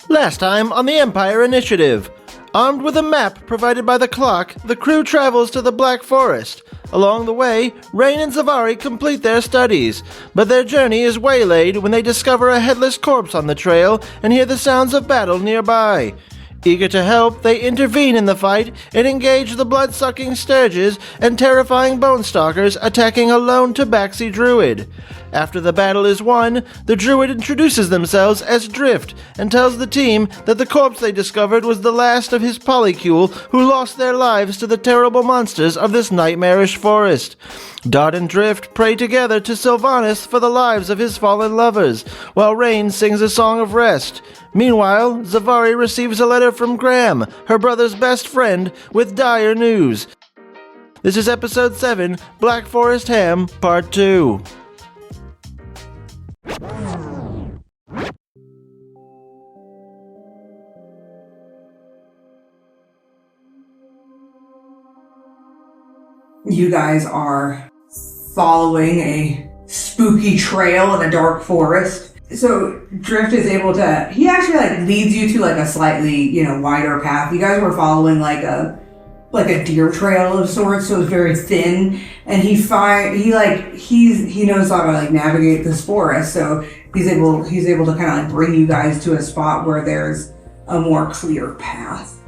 Last time on the Empire Initiative. Armed with a map provided by the clock, the crew travels to the Black Forest. Along the way, Rain and Zevari complete their studies, but their journey is waylaid when they discover a headless corpse on the trail and hear the sounds of battle nearby. Eager to help, they intervene in the fight and engage the blood-sucking Sturges and terrifying Bone Stalkers attacking a lone Tabaxi druid. After the battle is won, the druid introduces themselves as Drift and tells the team that the corpse they discovered was the last of his polycule who lost their lives to the terrible monsters of this nightmarish forest. Dot and Drift pray together to Sylvanas for the lives of his fallen lovers, while Rain sings a song of rest. Meanwhile, Zevari receives a letter from Graham, her brother's best friend, with dire news. This is Episode 7, Black Forest Ham, Part 2. You guys are following a spooky trail in a dark forest. So Drift is able to, he actually leads you to a slightly, wider path. You guys were following like a deer trail of sorts, so it's very thin, and he knows how to navigate this forest, so he's able to kind of bring you guys to a spot where there's a more clear path,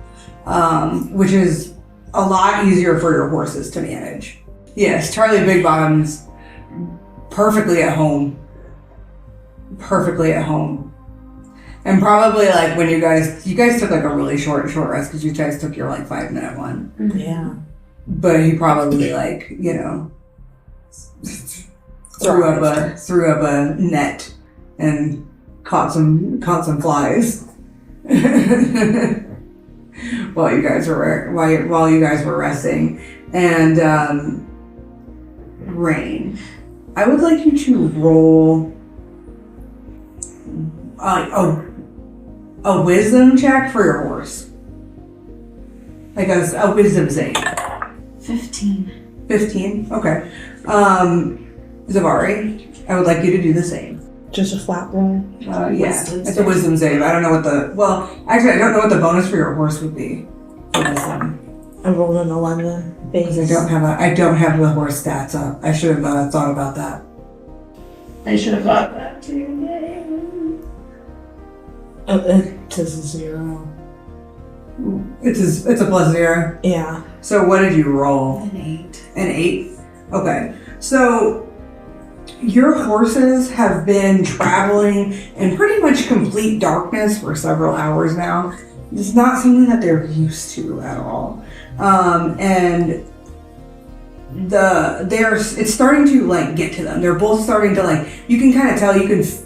which is a lot easier for your horses to manage. Yes, Charlie Bigbottom's perfectly at home. And probably when you guys took a really short rest because you guys took your 5-minute one. Yeah. But he probably threw up a net and caught some flies while you guys were resting. And Rain, I would like you to roll a wisdom check for your horse. A wisdom save. 15. 15? Okay. Zevari, I would like you to do the same. Just a flat roll? Yeah. It's a wisdom save. I don't know what I don't know what the bonus for your horse would be for wisdom. I rolled an 11 base. I don't have the horse stats up. I should have thought about that. I should have thought that too. It is a 0. It's a plus 0? Yeah. So what did you roll? An 8. An 8? Okay. So your horses have been traveling in pretty much complete darkness for several hours now. It's not something that they're used to at all. And it's starting to get to them. They're both starting to you can kind of tell, you guys,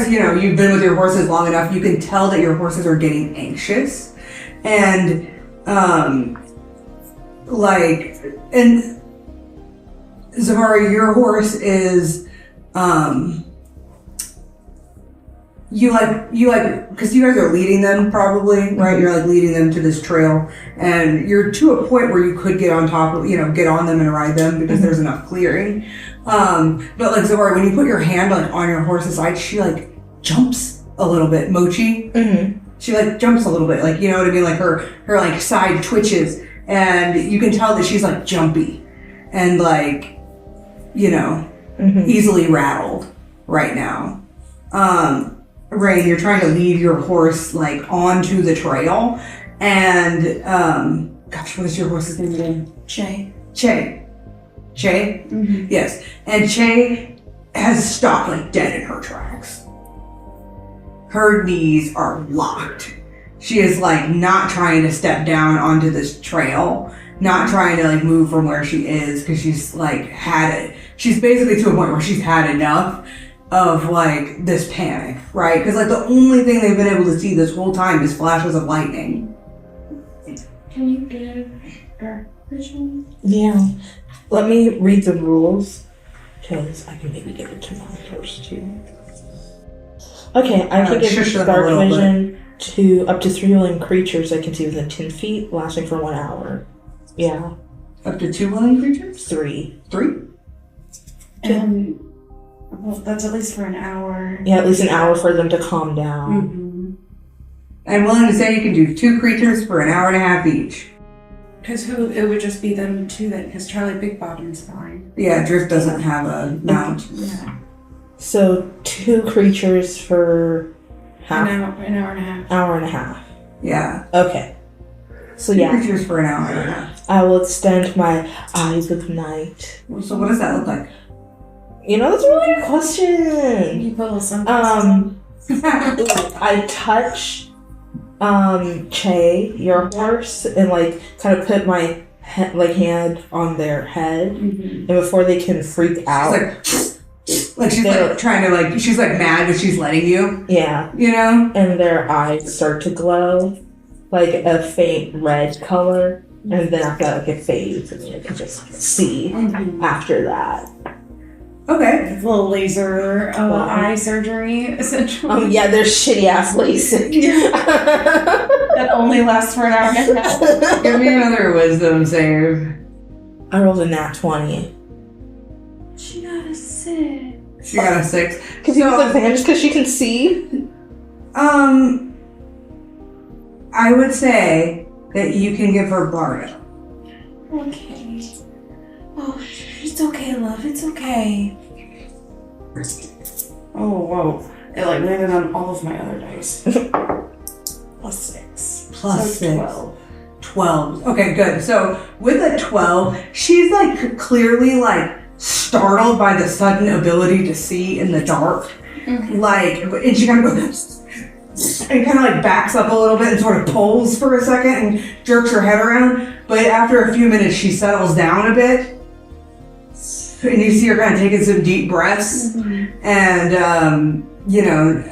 you've been with your horses long enough, you can tell that your horses are getting anxious. And, and Zevari, your horse is, because you guys are leading them probably, right? You're leading them to this trail, and you're to a point where you could get on top of, get on them and ride them because there's enough clearing. But Zevari, when you put your hand on your horse's side, she jumps a little bit. Mochi, she jumps a little bit, you know what I mean? Her side twitches, and you can tell that she's jumpy and easily rattled right now. Rain, you're trying to lead your horse onto the trail, and gosh, what is your horse's name again? Che? Mm-hmm. Yes. And Che has stopped dead in her tracks. Her knees are locked. She is not trying to step down onto this trail, not trying to move from where she is, because she's had it. She's basically to a point where she's had enough of this panic, right? Because the only thing they've been able to see this whole time is flashes of lightning. Can you give her vision? Yeah. Let me read the rules, because I can maybe give it to my horse too. Okay, I can give dark vision to up to 3 living creatures I can see within 10 feet, lasting for 1 hour. Yeah. Up to 2 living creatures? 3. 3? And well, that's at least for an hour. Yeah, at least an hour for them to calm down. Mm-hmm. I'm willing to say you can do 2 creatures for an hour and a half each. Because it would just be them two then, because Charlie Big Bottom's fine. Yeah, Drift doesn't have a mount. Yeah. So 2 creatures for half. An hour and a half. Hour and a half. Yeah. Okay. So 2 yeah, creatures for an hour and a half. I will extend my eyes of night. So what does that look like? You know, that's a really good question. You put a little something. I touch Che, your horse, and like kind of put my hand on their head, and before they can freak out, she's like trying to like, she's like mad but she's letting you. Yeah. You know? And their eyes start to glow like a faint red color, and then after that, like it fades, and you can just see after that. Okay. A little laser eye surgery, essentially. Yeah, there's shitty ass LASIK. That only lasts for an hour and a half. Give me another wisdom save. I rolled a nat 20. She got a 6. She got a 6. Because you have advantage because she can see? I would say that you can give her Bardo. Okay. Oh, it's okay, love. It's okay. Oh, whoa. It like landed on all of my other dice. Plus 6. Plus So 6. 12. 12. Okay, good. So with a 12, she's like clearly like startled by the sudden ability to see in the dark. Like, and she kind of goes and kind of like backs up a little bit and sort of pulls for a second and jerks her head around. But after a few minutes, she settles down a bit. And you see her kind of taking some deep breaths. And, you know,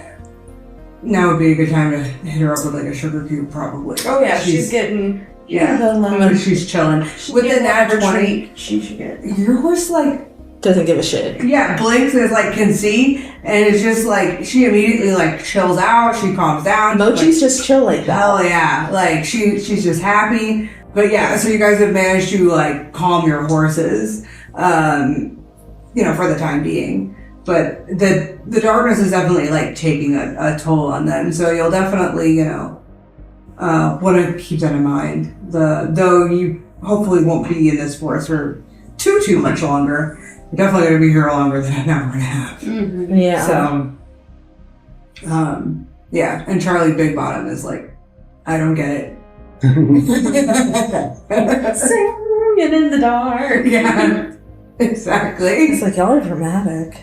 now would be a good time to hit her up with like a sugar cube, probably. Oh, yeah. She's getting... She's chilling. With an average 20, she should get... your horse, like... Doesn't give a shit. Yeah, blinks and like can see. And it's just like, she immediately like chills out. She calms down. Mochi's just chill like that. Hell yeah. Like, she's just happy. But yeah, so you guys have managed to like calm your horses. You know, for the time being. But the darkness is definitely like taking a toll on them. So you'll definitely, you know, want to keep that in mind. Though you hopefully won't be in this forest for too much longer. You're definitely going to be here longer than an hour and a half. Yeah. So, yeah. And Charlie Big Bottom is like, I don't get it. Singing in the dark. Yeah. Exactly. It's like, y'all are dramatic.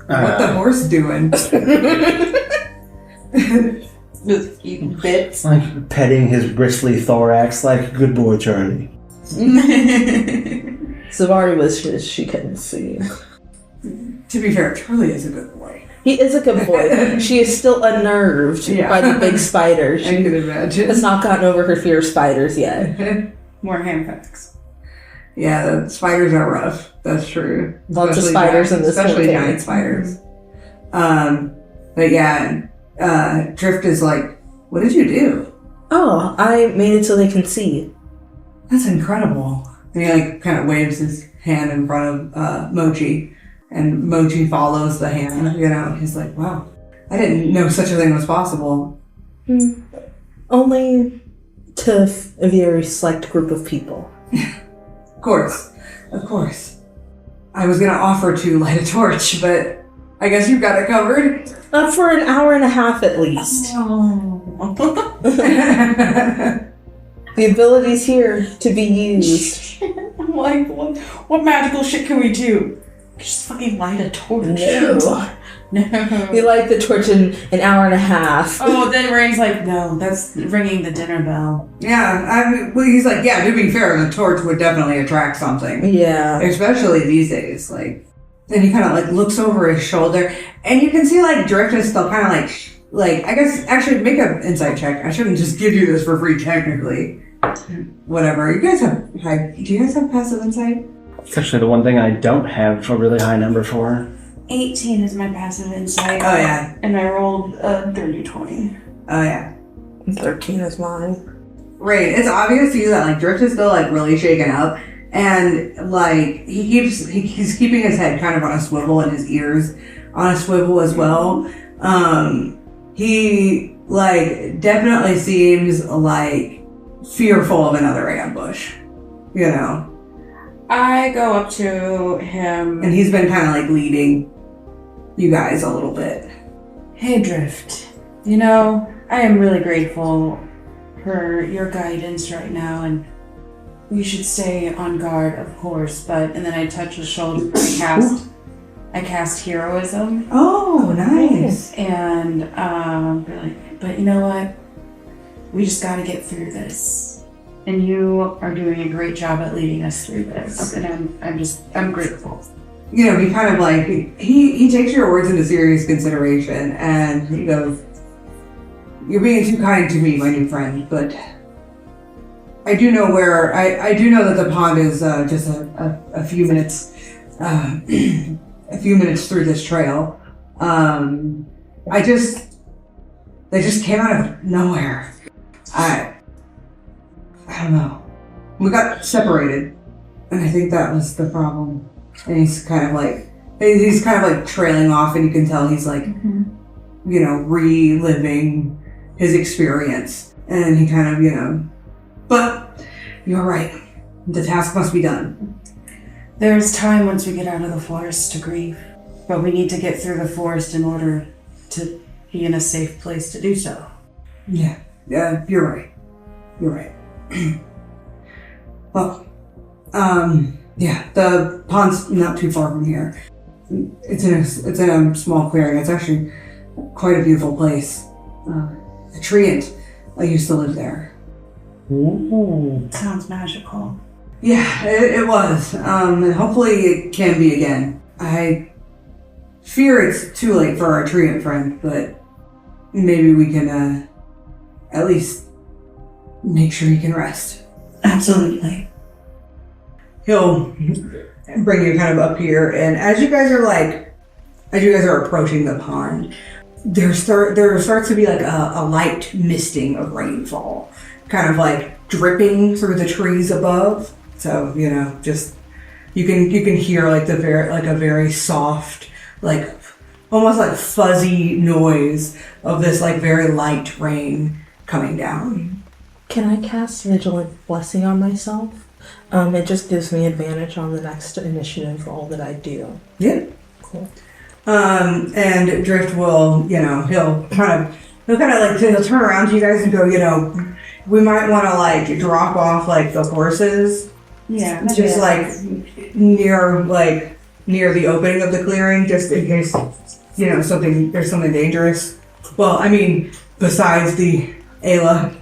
What the horse doing? Just eating bits. Like petting his bristly thorax like, good boy, Charlie. Zevari was just, she couldn't see. To be fair, Charlie is a good boy. He is a good boy. She is still unnerved by the big spider. I She can imagine. has not gotten over her fear of spiders yet. More ham facts. Yeah, the spiders are rough. That's true. Lots of spiders in this especially whole giant thing. spiders. But yeah, Drift is like, what did you do? Oh, I made it so they can see. That's incredible. And he like kind of waves his hand in front of Mochi, and Mochi follows the hand. You know, he's like, wow, I didn't know such a thing was possible. Only to a very select group of people. Of course. I was gonna offer to light a torch, but I guess you've got it covered. For an hour and a half at least. The ability's here to be used. I'm like, what magical shit can we do? Just fucking light a torch. No. We light the torch in an hour and a half. Oh, then Rain's like, no, that's ringing the dinner bell. Yeah, well, he's like, yeah, to be fair, the torch would definitely attract something. Yeah. Especially these days, like, and he kind of like looks over his shoulder, and you can see like Drift is still kind of like, I guess, actually make an insight check. I shouldn't just give you this for free, technically. Whatever. You guys have do you guys have passive insight? It's actually the one thing I don't have a really high number for. 18 is my passive insight. Oh, yeah. And I rolled a 30-20. Oh, yeah. 13 is mine. Right. It's obvious to you that, like, Drift is still, like, really shaken up. And, like, he's keeping his head kind of on a swivel and his ears on a swivel as well. He, like, definitely seems, like, fearful of another ambush. You know? I go up to him. And he's been kind of, like, leading you guys a little bit. Hey, Drift. You know, I am really grateful for your guidance right now, and we should stay on guard, of course, and then I touch his shoulder. I cast heroism. Oh, nice. And, really, but you know what? We just gotta get through this. And you are doing a great job at leading us through this. And I'm grateful. You know, he kind of like, he takes your words into serious consideration, and he goes, "You're being too kind to me, my new friend, but I do know I do know that the pond is just a few minutes, a few minutes through this trail. They just came out of nowhere. I don't know. We got separated, and I think that was the problem." And he's kind of like trailing off, and you can tell he's like, you know, reliving his experience. And he kind of, you know, but you're right. The task must be done. There's time once we get out of the forest to grieve, but we need to get through the forest in order to be in a safe place to do so. Yeah, you're right. You're right. Well, yeah, the pond's not too far from here. It's in a small clearing. It's actually quite a beautiful place. A treant. I used to live there. Ooh. Sounds magical. Yeah, it was. And hopefully it can be again. I fear it's too late for our treant friend, but maybe we can at least make sure he can rest. Absolutely. He'll bring you kind of up here, and as you guys are approaching the pond, there starts to be like a light misting of rainfall, kind of like dripping through the trees above. So, you know, just you can hear like a very soft, like almost like fuzzy noise of this like very light rain coming down. Can I cast Vigilant Blessing on myself? It just gives me advantage on the next initiative roll that I do. Yeah. Cool. And Drift will, you know, he'll turn around to you guys and go, you know, we might want to like drop off like the horses. Yeah. Just like near the opening of the clearing, just in case, you know, there's something dangerous. Well, I mean, besides the Ayla,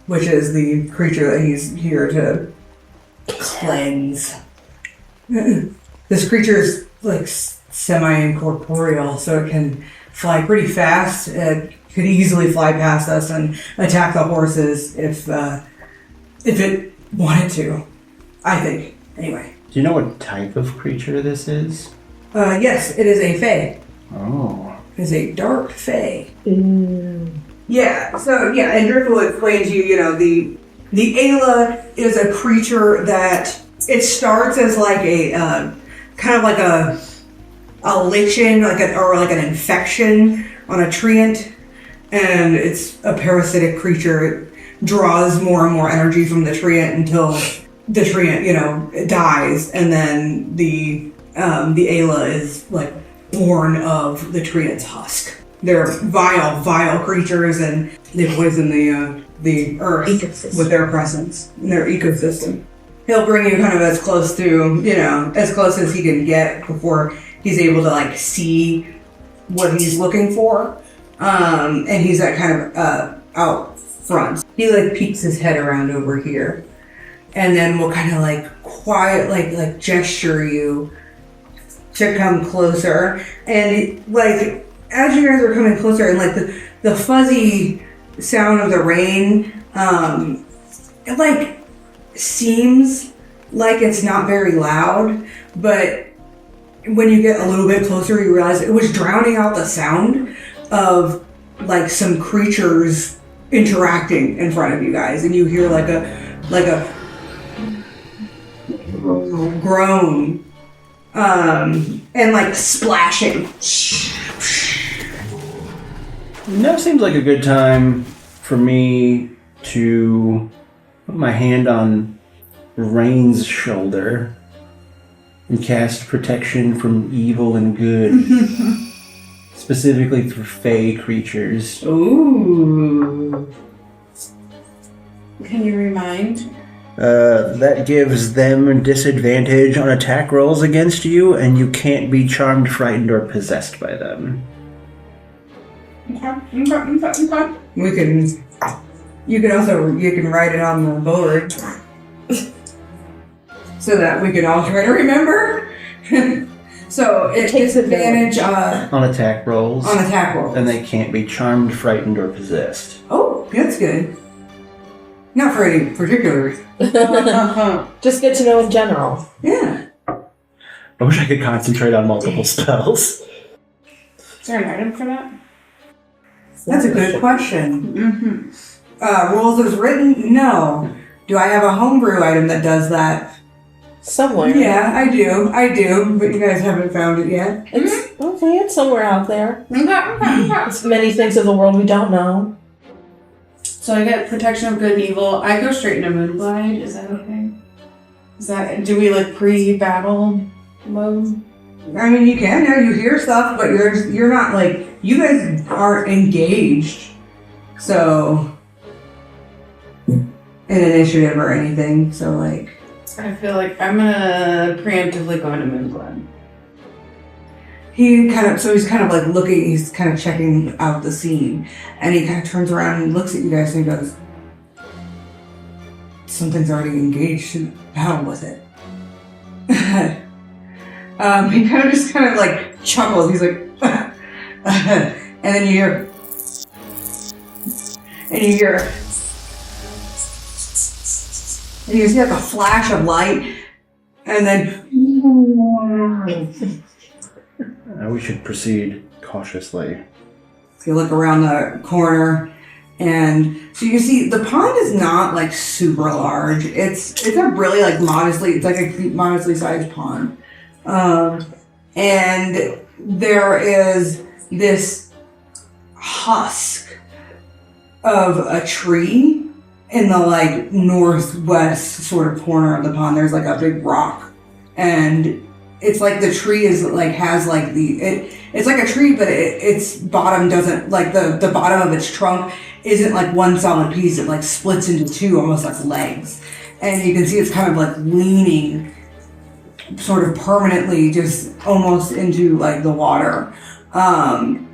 which is the creature that he's here to cleanse. This creature is like semi-incorporeal, so it can fly pretty fast. It could easily fly past us and attack the horses if it wanted to. I think. Anyway. Do you know what type of creature this is? Yes, it is a fae. Oh. It is a dark fae. Yeah, so yeah, and Drift will explain to you, you know, the Ayla is a creature that it starts as like a kind of like a lichen, or like an infection on a treant, and it's a parasitic creature. It draws more and more energy from the treant until the treant, you know, dies, and then the Ayla is like born of the treant's husk. They're vile creatures, and they poison the earth with their presence and their ecosystem. He'll bring you kind of as close to, you know, as close as he can get before he's able to like see what he's looking for. And he's at kind of out front. He like peeks his head around over here, and then we'll kind of like quiet, like gesture you to come closer, and like. As you guys are coming closer, and like the fuzzy sound of the rain, it like seems like it's not very loud, but when you get a little bit closer, you realize it was drowning out the sound of like some creatures interacting in front of you guys, and you hear like a groan, and like splashing. Now seems like a good time for me to put my hand on Rain's shoulder and cast protection from evil and good, specifically for fey creatures. Ooh. Can you remind? That gives them disadvantage on attack rolls against you, and you can't be charmed, frightened, or possessed by them. We can. You can write it on the board, so that we can all try to remember. So it takes advantage on attack rolls. On attack rolls, and they can't be charmed, frightened, or possessed. Oh, that's good. Not for any particular reason. Just good to know in general. Yeah. I wish I could concentrate on multiple spells. Is there an item for that? That's a good question. Rules as written? No. Do I have a homebrew item that does that? Somewhere. Yeah, I do, but you guys haven't found it yet. It's okay, it's somewhere out there. It's many things of the world we don't know. So I get protection of good and evil. I go straight into Moonglide. Is that okay? Do we like pre-battle mode? I mean, you can. Yeah, you hear stuff, but you're not like, you guys aren't engaged. So in initiative or anything. So like, I feel like I'm gonna preemptively go into Moonglide. he's kind of like looking, he's kind of checking out the scene, and he kind of turns around and looks at you guys and he goes, something's already engaged to battle with it. He kind of like chuckles, he's like, and then you hear, and you see like a flash of light, and then We should proceed cautiously. so you look around the corner, and so you see the pond is not like super large. It's a really like modestly sized pond, and there is this husk of a tree in the like northwest sort of corner of the pond. There's like a big rock, and it's like the tree is like has like it's like a tree, but its bottom doesn't, like the bottom of its trunk isn't like one solid piece. It like splits into two, almost like legs, and you can see it's kind of like leaning sort of permanently just almost into like the water, and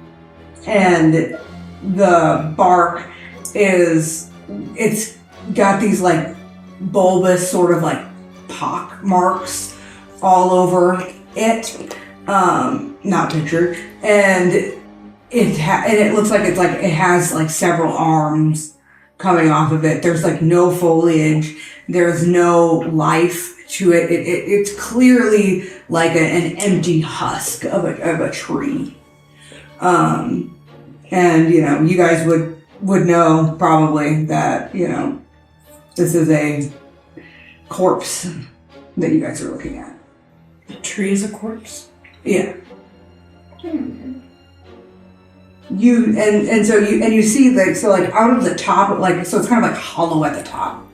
the bark it's got these like bulbous sort of like pock marks all over it, not pictured, and it looks like it has like several arms coming off of it. There's like no foliage, there's no life to it. It's clearly like an empty husk of a tree, and you guys would know probably that this is a corpse that you guys are looking at. The tree is a corpse? Yeah. You see like out of the top, like, so it's kind of like hollow at the top,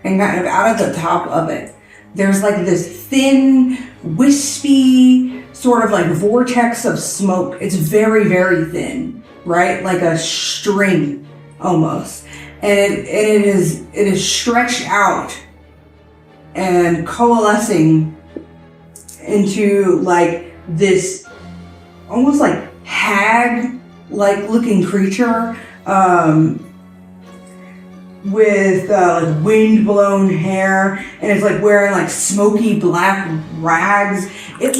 and kind of out of the top of it, there's like this thin, wispy sort of like vortex of smoke. It's very, very thin, right? Like a string almost, and it is stretched out and coalescing into like this almost like hag like looking creature, with like wind blown hair, and it's like wearing like smoky black rags. It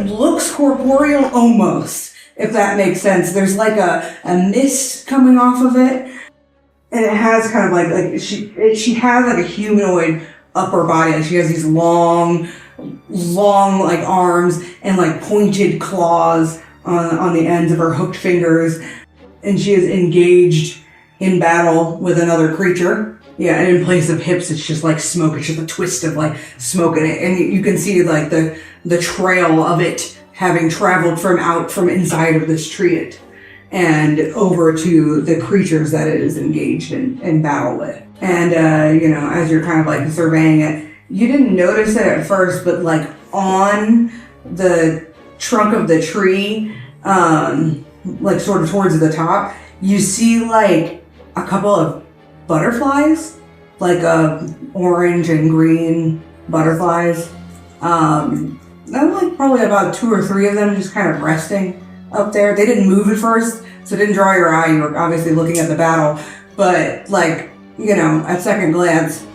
looks corporeal almost, if that makes sense. There's like a mist coming off of it, and it has kind of like she has like a humanoid upper body. Like she has these long like arms and like pointed claws on the ends of her hooked fingers, and she is engaged in battle with another creature. Yeah, and in place of hips, it's just like smoke. It's just a twist of like smoke in it, and you can see like the trail of it having traveled from inside of this tree. and over to the creatures that it is engaged in battle with. And, as you're kind of like surveying it, you didn't notice it at first, but like on the trunk of the tree, like sort of towards the top, you see like a couple of butterflies, like orange and green butterflies. Like probably about 2 or 3 of them just kind of resting up there. They didn't move at first, so it didn't draw your eye. You were obviously looking at the battle, but like, at second glance,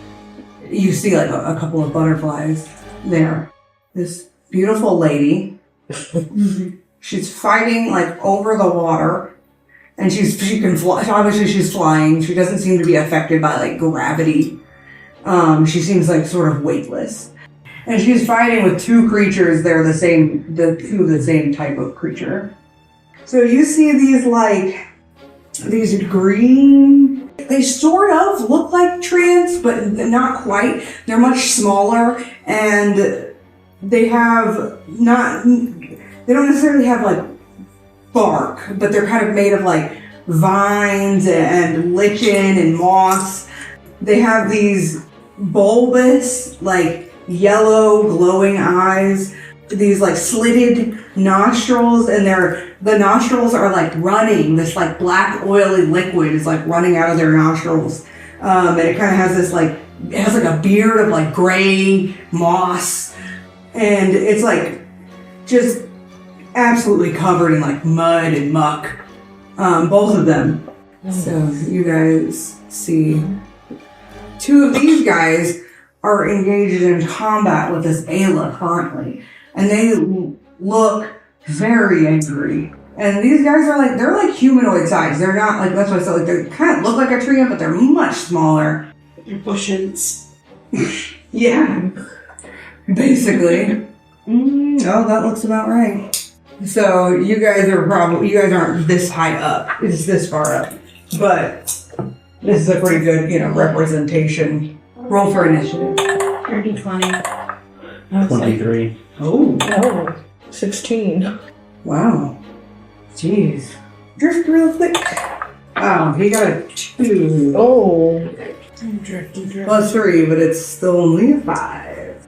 you see like a couple of butterflies there. This beautiful lady, she's fighting like over the water, and she can fly. Obviously, she's flying. She doesn't seem to be affected by like gravity. She seems like sort of weightless, and she's fighting with 2 creatures. They're the same type of creature. So you see these green. They sort of look like treants, but not quite. They're much smaller, and they don't necessarily have like bark, but they're kind of made of like vines and lichen and moss. They have these bulbous, like yellow glowing eyes, these like slitted nostrils, and the nostrils are like running. This like black oily liquid is like running out of their nostrils, and it kind of has this like, it has like a beard of like gray moss, and it's like just absolutely covered in like mud and muck, both of them. So you guys see 2 of these guys are engaged in combat with this Ayla currently, and they look very angry. And these guys are like, they're like humanoid size. They're not like, that's what I said, like they kind of look like a tree, but they're much smaller. They're bushes. Yeah, basically. Oh, that looks about right. So you guys aren't this high up. It's this far up. But this is a pretty good, representation. Roll for initiative. 30-20. 23. Oh, 16. wow. Jeez. Drift real quick. Oh, he got a 2. Oh. Drift. Plus 3, but it's still only a 5.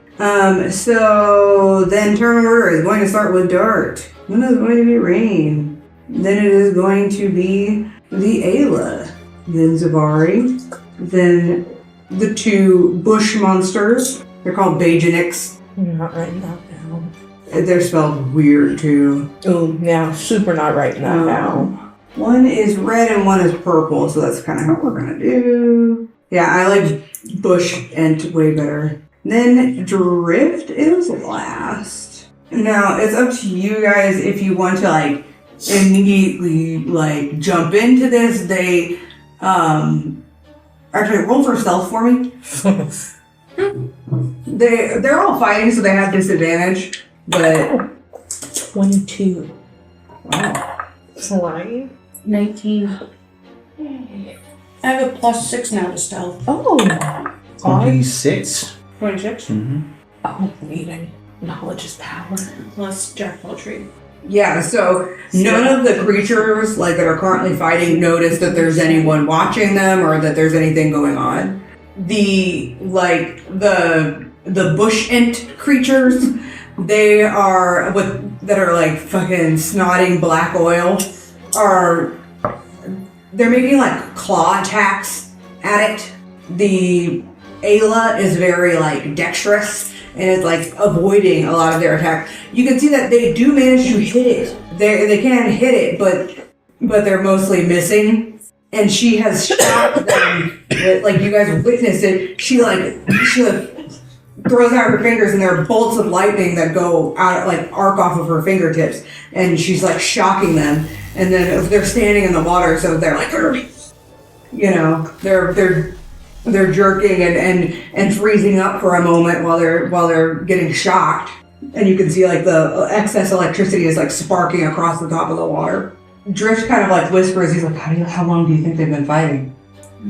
So then turn order is going to start with Dart. Then it's going to be Rain. Then it is going to be the Ayla. Then Zevari. Then the 2 bush monsters. They're called Bajaniks. I'm not writing that down. They're spelled weird too. Oh, yeah, super not writing that down. One is red and one is purple, so that's kind of how we're gonna do. Yeah, I like bush and way better. Then drift is last. Now it's up to you guys if you want to like immediately like jump into this. They actually roll for stealth for me. They're all fighting, so they have disadvantage. But 22. wow, Flying. 19. I have a +6 now to stealth. Oh. 26. 26. Mm-hmm. Oh, reading. Knowledge is power. Plus Jackpotry. yeah. So none of the creatures like that are currently fighting notice that there's anyone watching them or that there's anything going on. The bush ent creatures, they are that are like fucking snotting black oil, they're making like claw attacks at it. The Ayla is very like dexterous and is like avoiding a lot of their attack. You can see that they do manage to hit it. They can hit it, but they're mostly missing. And she has shot them. Like you guys witnessed it. She throws out her fingers and there are bolts of lightning that go out, like arc off of her fingertips, and she's like shocking them. And then they're standing in the water, so they're like, they're jerking and freezing up for a moment while they're getting shocked. And you can see like the excess electricity is like sparking across the top of the water. Drift kind of like whispers. He's like, how long do you think they've been fighting? I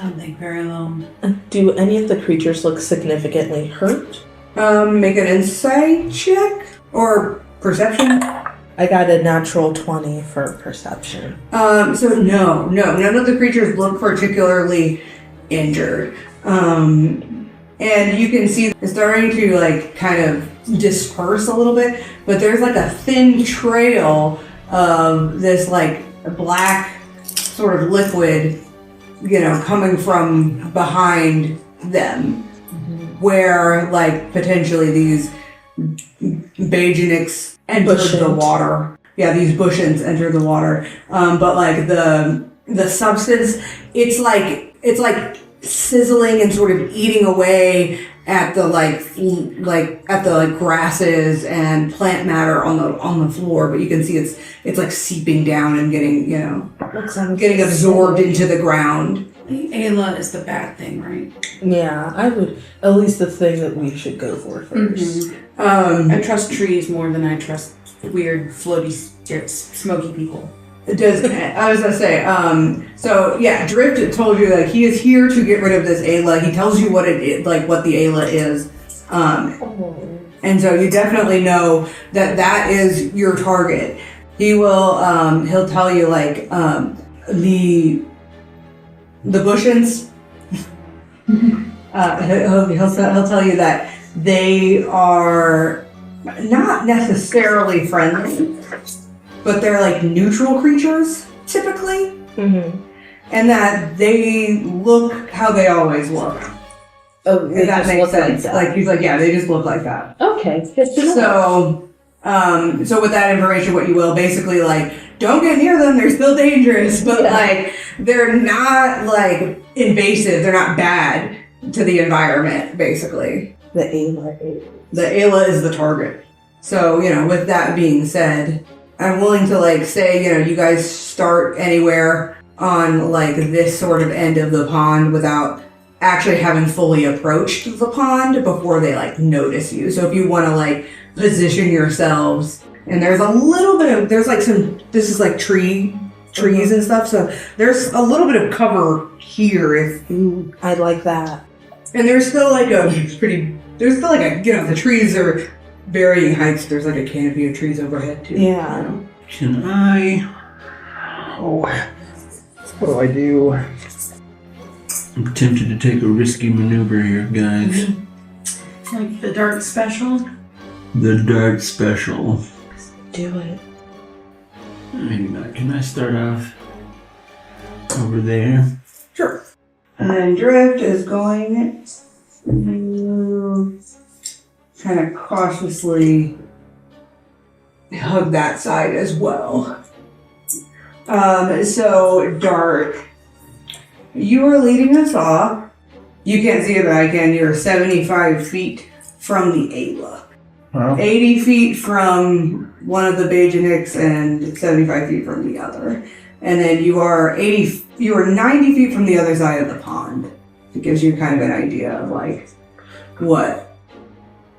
don't think very long. Do any of the creatures look significantly hurt? Make an insight check or perception. I got a natural 20 for perception. So no, none of the creatures look particularly injured. And you can see it's starting to like kind of disperse a little bit, but there's like a thin trail of this like black sort of liquid, coming from behind them, where like potentially these Bajanics entered the water. Yeah, these bushins entered the water. But like the substance, it's like sizzling and sort of eating away at the at the grasses and plant matter on the floor. But you can see it's like seeping down and getting getting absorbed into the ground. I think Ayla is the bad thing, right? Yeah, I would. At least the thing that we should go for first. I trust trees more than I trust weird, floaty, smoky people. I was gonna say, so yeah, Drift told you that he is here to get rid of this Ayla. He tells you what it is, like what the Ayla is. And so you definitely know that is your target. He will, he'll tell you like, the bushins, he'll tell you that they are not necessarily friendly, but they're like neutral creatures typically, and that they look how they always look. Oh, if that makes sense. Like he's like, yeah, they just look like that. Okay, good to know. So with that information, what you will basically like, don't get near them. They're still dangerous, but like they're not like invasive. They're not bad to the environment. Basically, the Ayla. The Ayla is the target. So with that being said, I'm willing to like say you guys start anywhere on like this sort of end of the pond without actually having fully approached the pond before they like notice you. So if you want to like position yourselves, and there's a little bit of this is like trees and stuff, so there's a little bit of cover here if you I like that. And there's still like the trees are varying heights. There's like a canopy of trees overhead too. Yeah. Can I? Oh, what do I do? I'm tempted to take a risky maneuver here, guys. Like the dark special? The dark special. Do it. Maybe not. Can I start off over there? Sure. And then Drift is going to kind of cautiously hug that side as well. So Dark, you are leading us off. You can't see it, but I can. You're 75 feet from the Ayla. Wow. 80 feet from one of the Bajanics and 75 feet from the other. And then you are 90 feet from the other side of the pond. It gives you kind of an idea of like what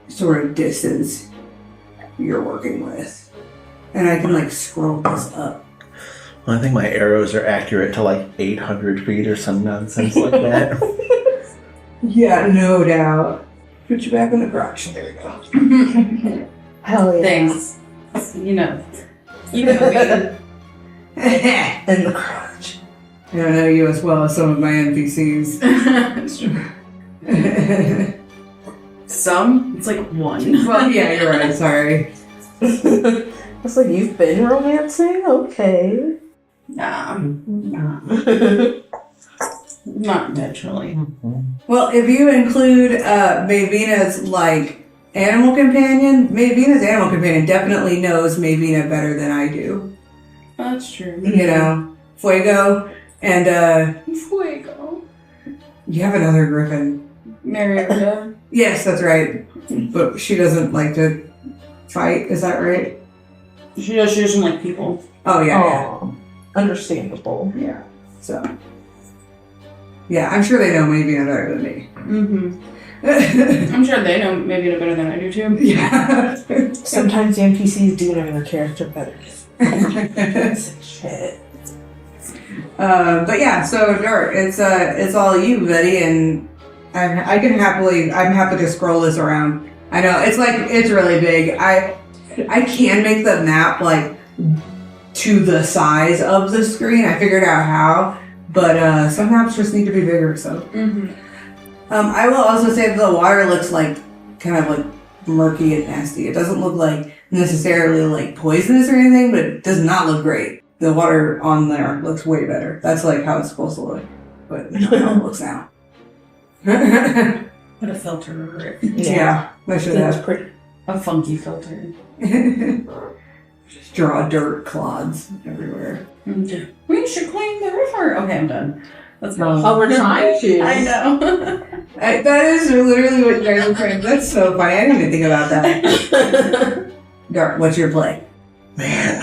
sort of distance you're working with. And I can like scroll this up. Well, I think my arrows are accurate to like 800 feet or some nonsense like that. Yeah, no doubt. Put you back in the garage. There we go. Hell yeah. Thanks. You know me. In the garage. I don't know you as well as some of my NPCs. It's true. Some? It's like one. Well, yeah, you're right. Sorry. It's like, you've been romancing? Okay. Nah. Not intentionally. Well, if you include Mavina's like animal companion, Mavina's animal companion definitely knows Mavina better than I do. That's true. You know, Fuego and Fuego. You have another griffin. Mariota. Yes, that's right. But she doesn't like to fight. Is that right? She doesn't like people. Oh yeah. Aw, understandable. Yeah. So. Yeah, I'm sure they know Mavina better than me. Mm-hmm. I'm sure they know maybe better than I do too. Yeah. Sometimes the NPCs do know your character better. Shit. But yeah, so Dart, it's all you, Betty, and I'm happy to scroll this around. I know it's really big. I can make the map like to the size of the screen. I figured out how, but some maps just need to be bigger. So, I will also say that the water looks like kind of like murky and nasty. It doesn't look like necessarily like poisonous or anything, but it does not look great. The water on there looks way better. That's like how it's supposed to look, but not how it looks now. Put a filter over it. Yeah, I should have. pretty. A funky filter. Just draw dirt clods everywhere. We should clean the river. Okay, I'm done. Let's go. Oh, we're trying to. I know. That is literally what you guys are trying. That's so funny. I didn't even think about that. Dart, what's your play? Man,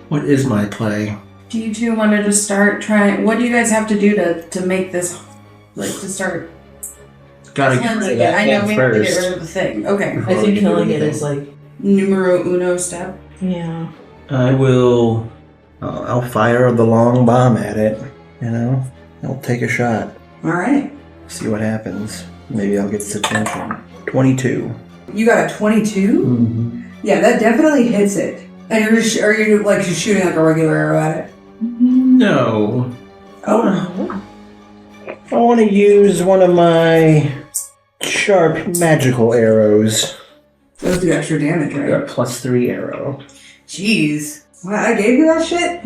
what is my play? Do you two want to just start trying? What do you guys have to do to make this, like, to start Gotta get rid cleansing of it? that I know thing we have to get first. rid of the thing. Okay. I think killing it is like, Numero uno step. yeah. I'll fire the long bomb at it, you know? I'll take a shot, All right. see what happens. Maybe I'll get its attention. 22. You got a 22? Mm-hmm. Yeah, that definitely hits it. And are you like just shooting like a regular arrow at it? No. Oh. I want to use one of my sharp magical arrows. Those do extra damage, I right? got +3 arrow. Jeez. Wow, I gave you that shit?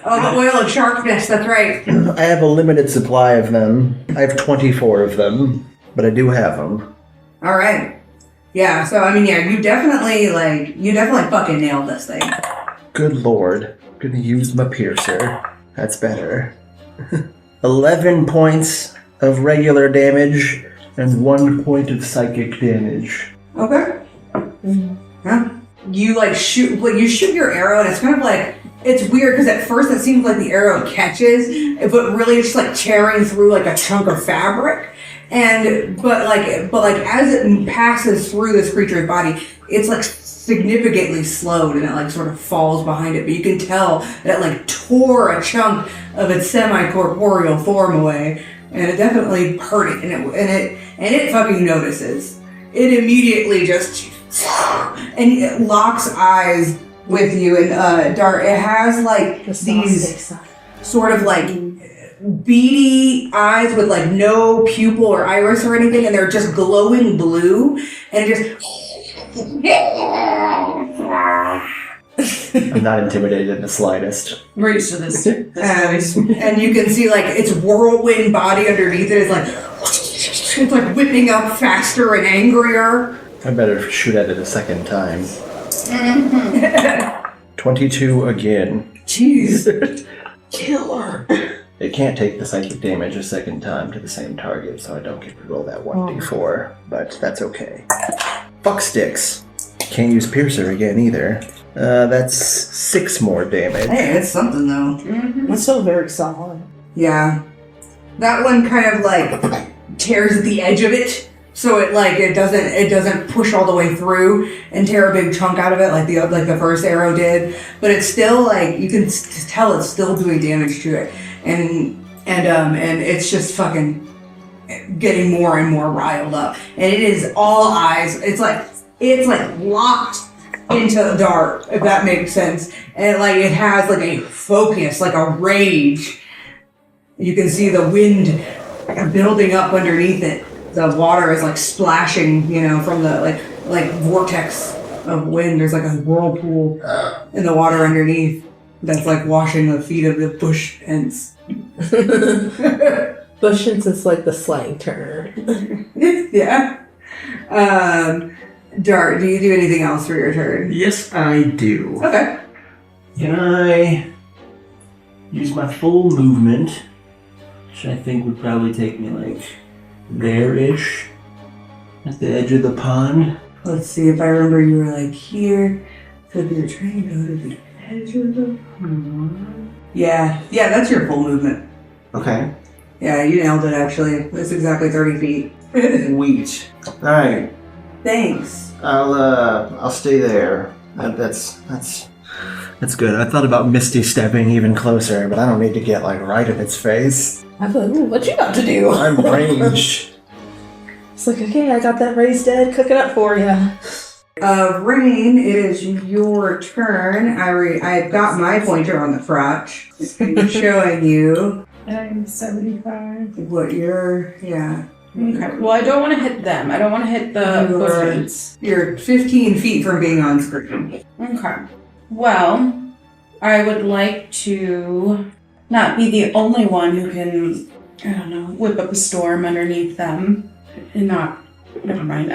Oh, the oil of sharpness, that's right. I have a limited supply of them. I have 24 of them, but I do have them. All right. Yeah, so I mean, yeah, you definitely fucking nailed this thing. Good lord. Gonna use my piercer. That's better. 11 points of regular damage and 1 point of psychic damage. Okay. Huh? You shoot your arrow, and it's kind of like, it's weird because at first it seems like the arrow catches, but really it's just like tearing through like a chunk of fabric. But as it passes through this creature's body, it's like significantly slowed, and it like sort of falls behind it. But you can tell that it like tore a chunk of its semi-corporeal form away, and it definitely hurt it, and it fucking notices. It immediately just and it locks eyes with you, and Dart, it has like these sort of like beady eyes with like no pupil or iris or anything, and they're just glowing blue, and just I'm not intimidated in the slightest. We're used to this voice. and you can see like its whirlwind body underneath it is like it's like whipping up faster and angrier. I better shoot at it a second time. 22 again. Jeez. Killer. It can't take the psychic damage a second time to the same target, so I don't get to roll that 1d4, but that's okay. Fuck sticks. Can't use piercer again either. That's 6 more damage. Hey, it's something though. That's so very solid. Yeah. That one kind of like tears at the edge of it. So it doesn't push all the way through and tear a big chunk out of it like the first arrow did, but it's still like you can tell it's still doing damage to it, and it's just fucking getting more and more riled up, and it is all eyes. It's like locked into Dart, if that makes sense, and like it has like a focus, like a rage. You can see the wind building up underneath it. The water is like splashing, from the like vortex of wind. There's like a whirlpool in the water underneath that's like washing the feet of the bush ants. Bush ants is like the slang term. Yeah. Dart, do you do anything else for your turn? Yes, I do. Okay. Can I use my full movement, which I think would probably take me like there-ish, at the edge of the pond? Let's see if I remember. You were like here, so if you're trying to go to the edge of the pond. Yeah, that's your full movement. Okay. Yeah, you nailed it actually. It's exactly 30 feet. Sweet. Alright. Thanks. I'll stay there. That's good. I thought about Misty stepping even closer, but I don't need to get like right in its face. I feel like, ooh, what you about to do? I'm ranged. It's like, okay, I got that raised dead cooking up for ya. Rain, it is your turn. I've got my pointer on the crotch. It's showing you I'm 75. what you're, yeah. Okay. Well, I don't want to hit them. I don't want to hit the bushes. You're 15 feet from being on screen. Okay. Well, I would like to not be the only one who can, I don't know, whip up a storm underneath them. And not, never mind.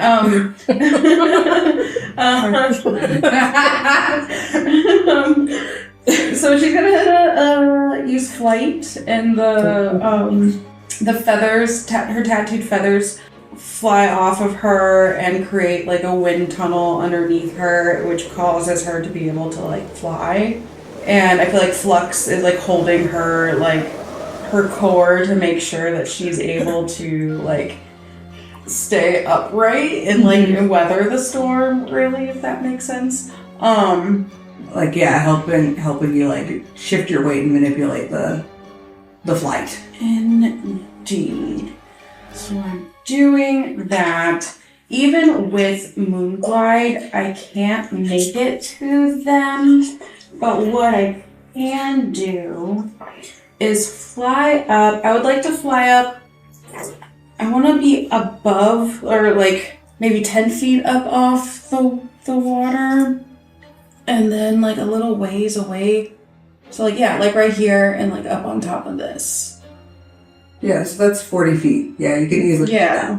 So she's gonna use flight, and the feathers, her tattooed feathers, fly off of her and create like a wind tunnel underneath her, which causes her to be able to like fly. And I feel like Flux is like holding her, like her core, to make sure that she's able to like stay upright and like weather the storm, really, if that makes sense. Like, yeah, helping you like shift your weight and manipulate the flight. Indeed. So I'm doing that. Even with Moonglide, I can't make it to them. But what I can do is fly up. I would like to fly up. I want to be above, or like maybe 10 feet up off the water. And then like a little ways away. So like, yeah, like right here and like up on top of this. Yeah, so that's 40 feet. Yeah, you can easily do that.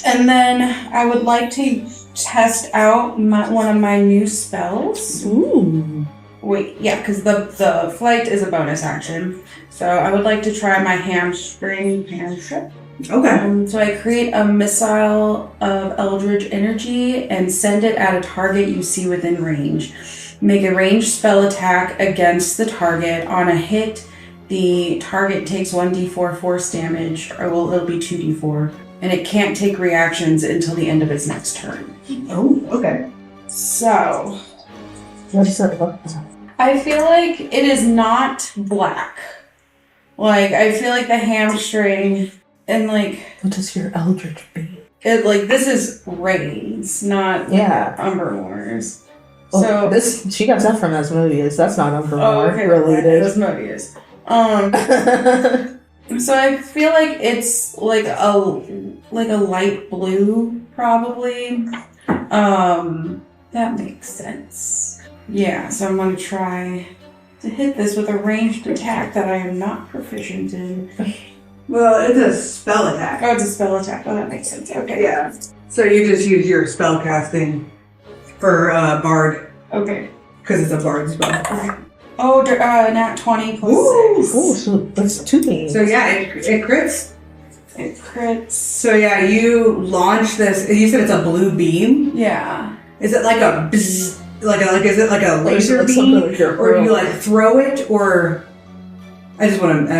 And then I would like to test out one of my new spells. Ooh. Wait, yeah, because the flight is a bonus action. So I would like to try my hamstring cantrip. Okay. So I create a missile of eldritch energy and send it at a target you see within range. Make a ranged spell attack against the target. On a hit, the target takes 1d4 force damage, or it'll be 2d4. And it can't take reactions until the end of its next turn. Oh, okay. So, What is that? I feel like it is not black. Like, I feel like the hamstring and like... What does your eldritch be? It, like, this is Reigns, not Umber Wars. Well, so she got that from Asmodeus. That's not Umber related. Asmodeus. So I feel like it's like a light blue, probably. That makes sense. Yeah, so I'm gonna try to hit this with a ranged attack that I am not proficient in. Well, it's a spell attack. Oh, it's a spell attack. Oh, that makes sense. Okay. Yeah. So you just use your spell casting for Bard. Okay. Because it's a Bard spell. Okay. Oh, nat 20 plus 6. Oh, so that's 2 beams. So yeah, it crits. It crits. So yeah, you launch this. You said it's a blue beam. Yeah. Is it like a bzz, is it like a laser beam, or you like throw it, or I'm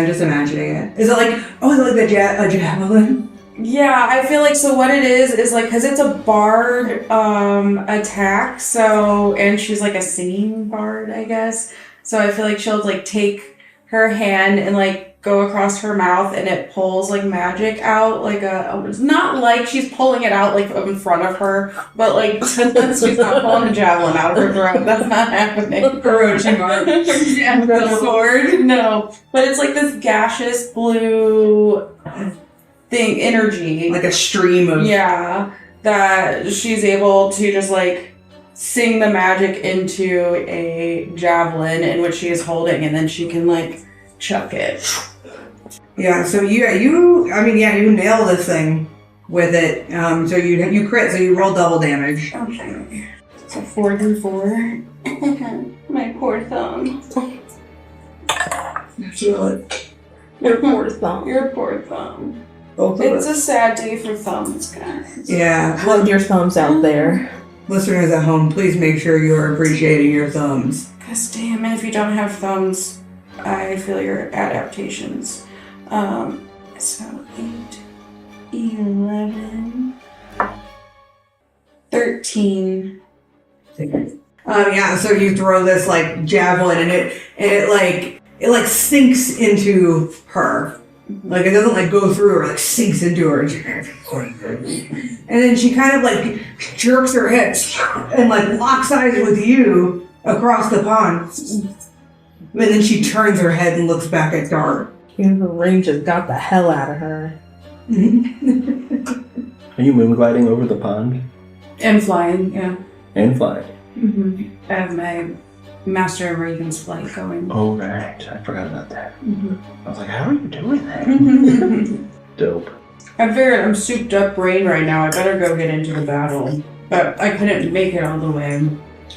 just imagining it. Is it like a javelin? Yeah, I feel like, so what it is like, because it's a bard attack, so, and she's like a singing bard, I guess. So I feel like she'll like take her hand and like go across her mouth, and it pulls like magic out, like it's not like she's pulling it out like in front of her, but like she's not pulling a javelin out of her throat. That's not happening. Orochimaru. Yeah, the sword. No, but it's like this gaseous blue thing, energy, like a stream of that she's able to just like sing the magic into a javelin in which she is holding, and then she can like chuck it. Yeah, so you nail this thing with it. So you crit, so you roll double damage. Okay. So 4d4. My poor thumb. Your poor thumb. Your poor thumb. Both of It's us. a sad day for thumbs, guys. Yeah. Plug your thumbs out there. Listeners at home, please make sure you are appreciating your thumbs. Cause damn it, if you don't have thumbs, I feel your adaptations. So 8, 11, 13. Yeah, so you throw this like javelin, and it sinks into her. Like, it doesn't, like, go through or, like, sinks into her. And then she kind of, like, jerks her head and, like, locks eyes with you across the pond. And then she turns her head and looks back at Dart. The range has got the hell out of her. Are you moon gliding over the pond? And flying, yeah. And flying. I have my Master of Raven's flight going. Oh, right. I forgot about that. I was like, how are you doing that? Dope. I'm souped up brain right now. I better go get into the battle. But I couldn't make it all the way.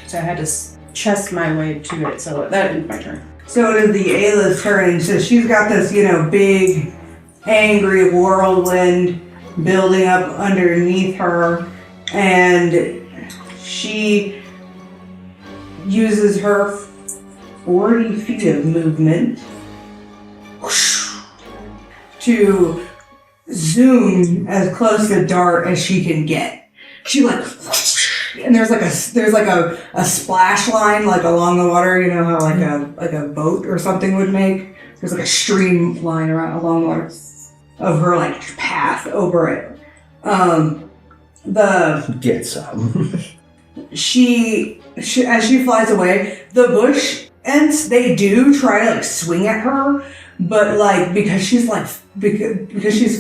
So I had to chest my way to it. So that ends my turn. So it is the Ayla's turn. So she's got this, big, angry whirlwind building up underneath her. And she uses her 40 feet of movement to zoom as close to Dart as she can get. She and there's like a splash line like along the water, how like a boat or something would make. There's like a stream line along the water of her like path over it. Get some. She as she flies away, the bush ants, they do try to like swing at her, but like because she's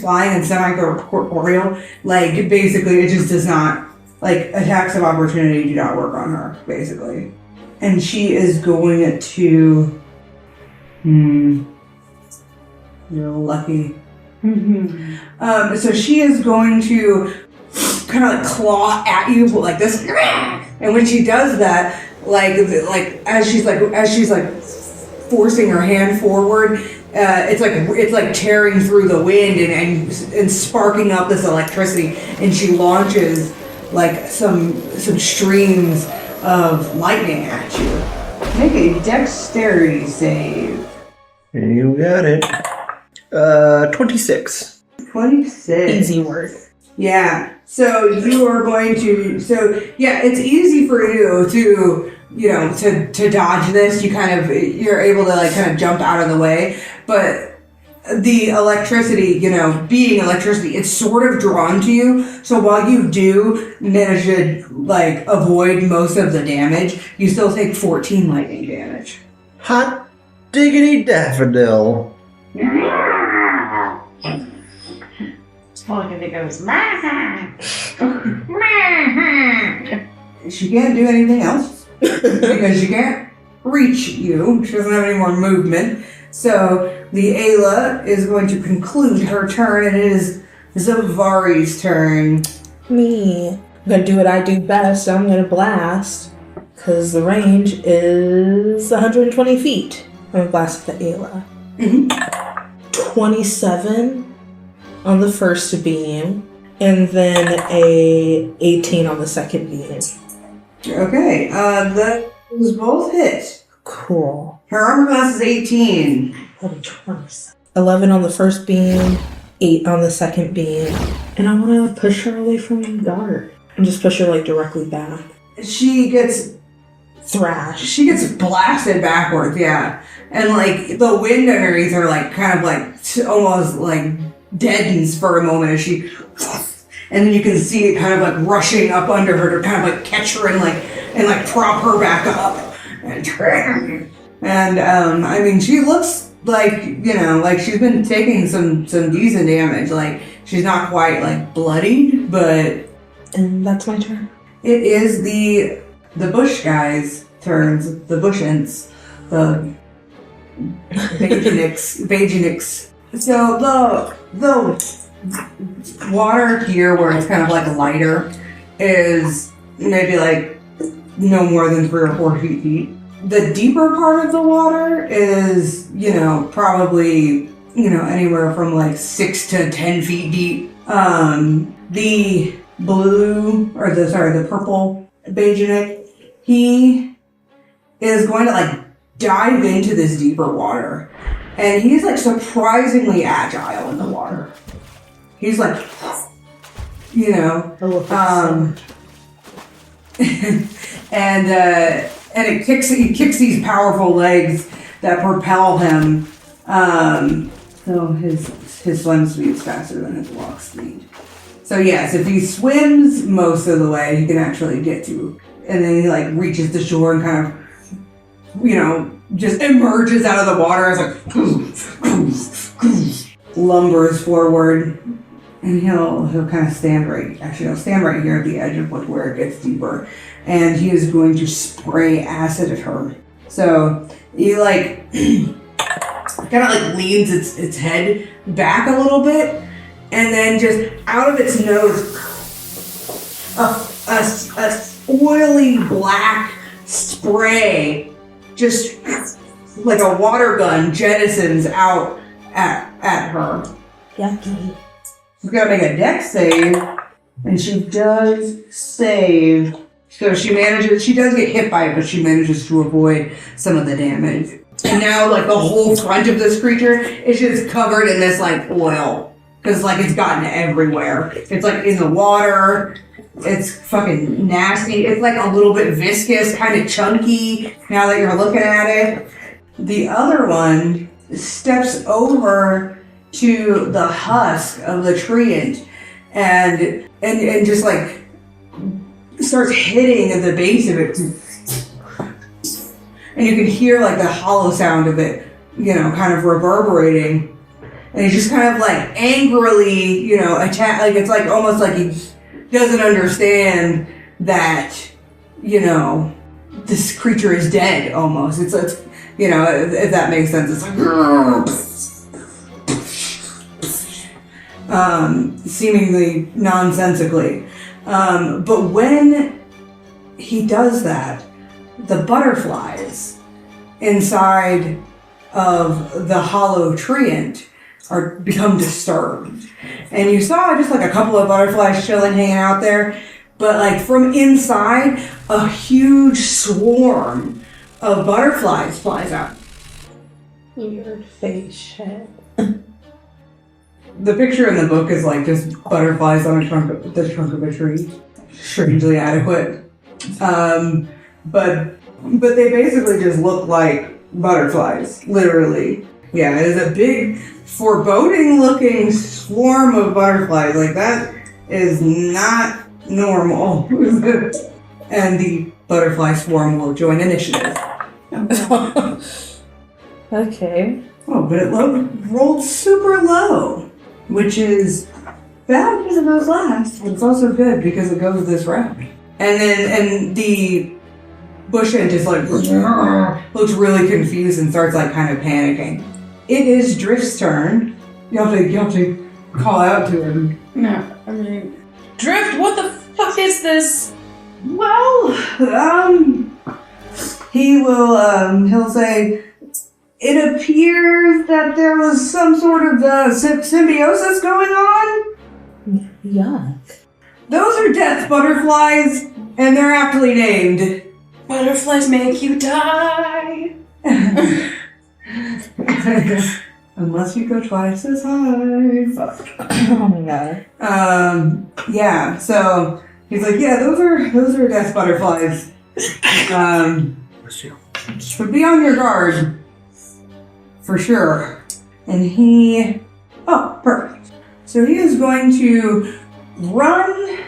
flying and semi-corporeal, like basically it just does not, like attacks of opportunity do not work on her, basically. And she is going to you're lucky. So she is going to kind of like claw at you like this, and when she does that, like as she's forcing her hand forward, it's like tearing through the wind and sparking up this electricity, and she launches like some streams of lightning at you. Make a dexterity save. You got it. 26. 26. Easy work. Yeah. So you are going to. So yeah, it's easy for you to to dodge this. You're able to like kind of jump out of the way, but the electricity, being electricity, it's sort of drawn to you. So while you do manage to like avoid most of the damage, you still take 14 lightning damage. Hot diggity daffodil. All I can think of is She can't do anything else because she can't reach you. She doesn't have any more movement. So the Ayla is going to conclude her turn, and it is Zevari's turn. Me. I'm gonna do what I do best, so I'm gonna blast. Because the range is 120 feet. I'm gonna blast at the Ayla. 27 on the first beam, and then a 18 on the second beam. Okay, those both hit. Cool. Her armor class is 18. 11 on the first beam, 8 on the second beam, and I want to push her away from Dart and just push her like directly back. She gets thrashed. She gets blasted backwards, yeah, and like the wind underneath her, like kind of like almost like deadens for a moment as she, and then you can see it kind of like rushing up under her to kind of like catch her and like prop her back up, and I mean she looks like like she's been taking some decent damage. Like she's not quite like bloodied, but and that's my turn. It is the bush guys' turns, the bush ants, the Bajinix. So the water here, where it's kind of like lighter, is maybe like no more than 3 or 4 feet deep. The deeper part of the water is, probably, anywhere from like 6 to 10 feet deep. The purple Bajinic, he is going to like dive into this deeper water. And he's like surprisingly agile in the water. He's like, and he kicks these powerful legs that propel him. So his swim speed's faster than his walk speed. So yes, if he swims most of the way, he can actually get to. And then he like reaches the shore and kind of, just emerges out of the water. It's like lumbers forward, and he'll kind of stand right here at the edge of where it gets deeper, and he is going to spray acid at her. So he like kind of like leans its head back a little bit, and then just out of its nose, a oily black spray, just like a water gun, jettisons out at her. Yucky. She's gotta make a dex save, and she does save. So she does get hit by it, but she manages to avoid some of the damage. And now, like, the whole front of this creature is just covered in this, like, oil. Because, like, it's gotten everywhere. It's, like, in the water. It's fucking nasty. It's, like, a little bit viscous, kind of chunky, now that you're looking at it. The other one steps over to the husk of the treant and just, like, starts hitting at the base of it. And you can hear like the hollow sound of it, kind of reverberating. And he's just kind of like angrily, attack. Like it's like almost like he doesn't understand that, this creature is dead almost. It's if that makes sense. It's like, seemingly nonsensically. But when he does that, the butterflies inside of the hollow treant become disturbed. And you saw just like a couple of butterflies chilling, hanging out there, but like from inside, a huge swarm of butterflies flies out. Weird face shit. The picture in the book is like just butterflies on the trunk of a tree. Strangely adequate. But they basically just look like butterflies, literally. Yeah, it is a big, foreboding-looking swarm of butterflies. Like, that is not normal. And the butterfly swarm will join initiative. Okay. Oh, but it rolled super low, which is bad because it goes last, but it's also good because it goes this round. And the bush ant just like looks really confused and starts like kind of panicking. It is Drift's turn. You have to call out to him. No, I mean, Drift, what the fuck is this? Well, he'll say, it appears that there was some sort of symbiosis going on. Yuck. Those are death butterflies, and they're aptly named. Butterflies make you die. Unless you go twice as high. Fuck. Oh my god. Yeah, so he's like, yeah, those are death butterflies. But be on your guard. For sure. And perfect. So he is going to run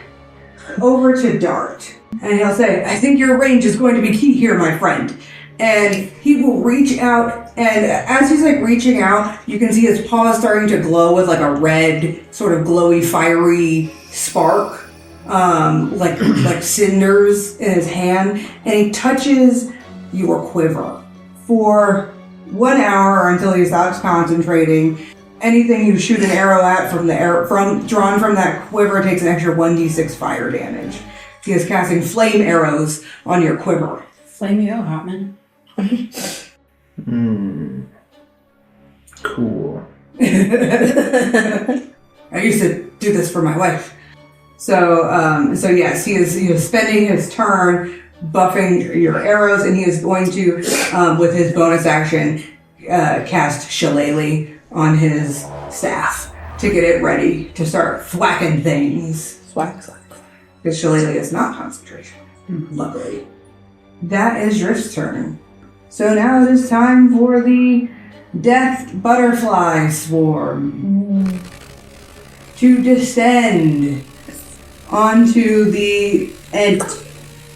over to Dart. And he'll say, I think your range is going to be key here, my friend. And he will reach out, and as he's like reaching out, you can see his paws starting to glow with like a red, sort of glowy, fiery spark, like cinders in his hand. And he touches your quiver for 1 hour until he stops concentrating. Anything you shoot an arrow at drawn from that quiver takes an extra 1d6 fire damage. He is casting flame arrows on your quiver. Flame you out, Hotman. Cool. I used to do this for my wife. So yes, he is spending his turn buffing your arrows, and he is going to, with his bonus action, cast Shillelagh on his staff to get it ready to start thwacking things. Thwack. Because Shillelagh is not concentration, luckily. That is Drift's turn. So now it is time for the Death butterfly swarm to descend onto the ent,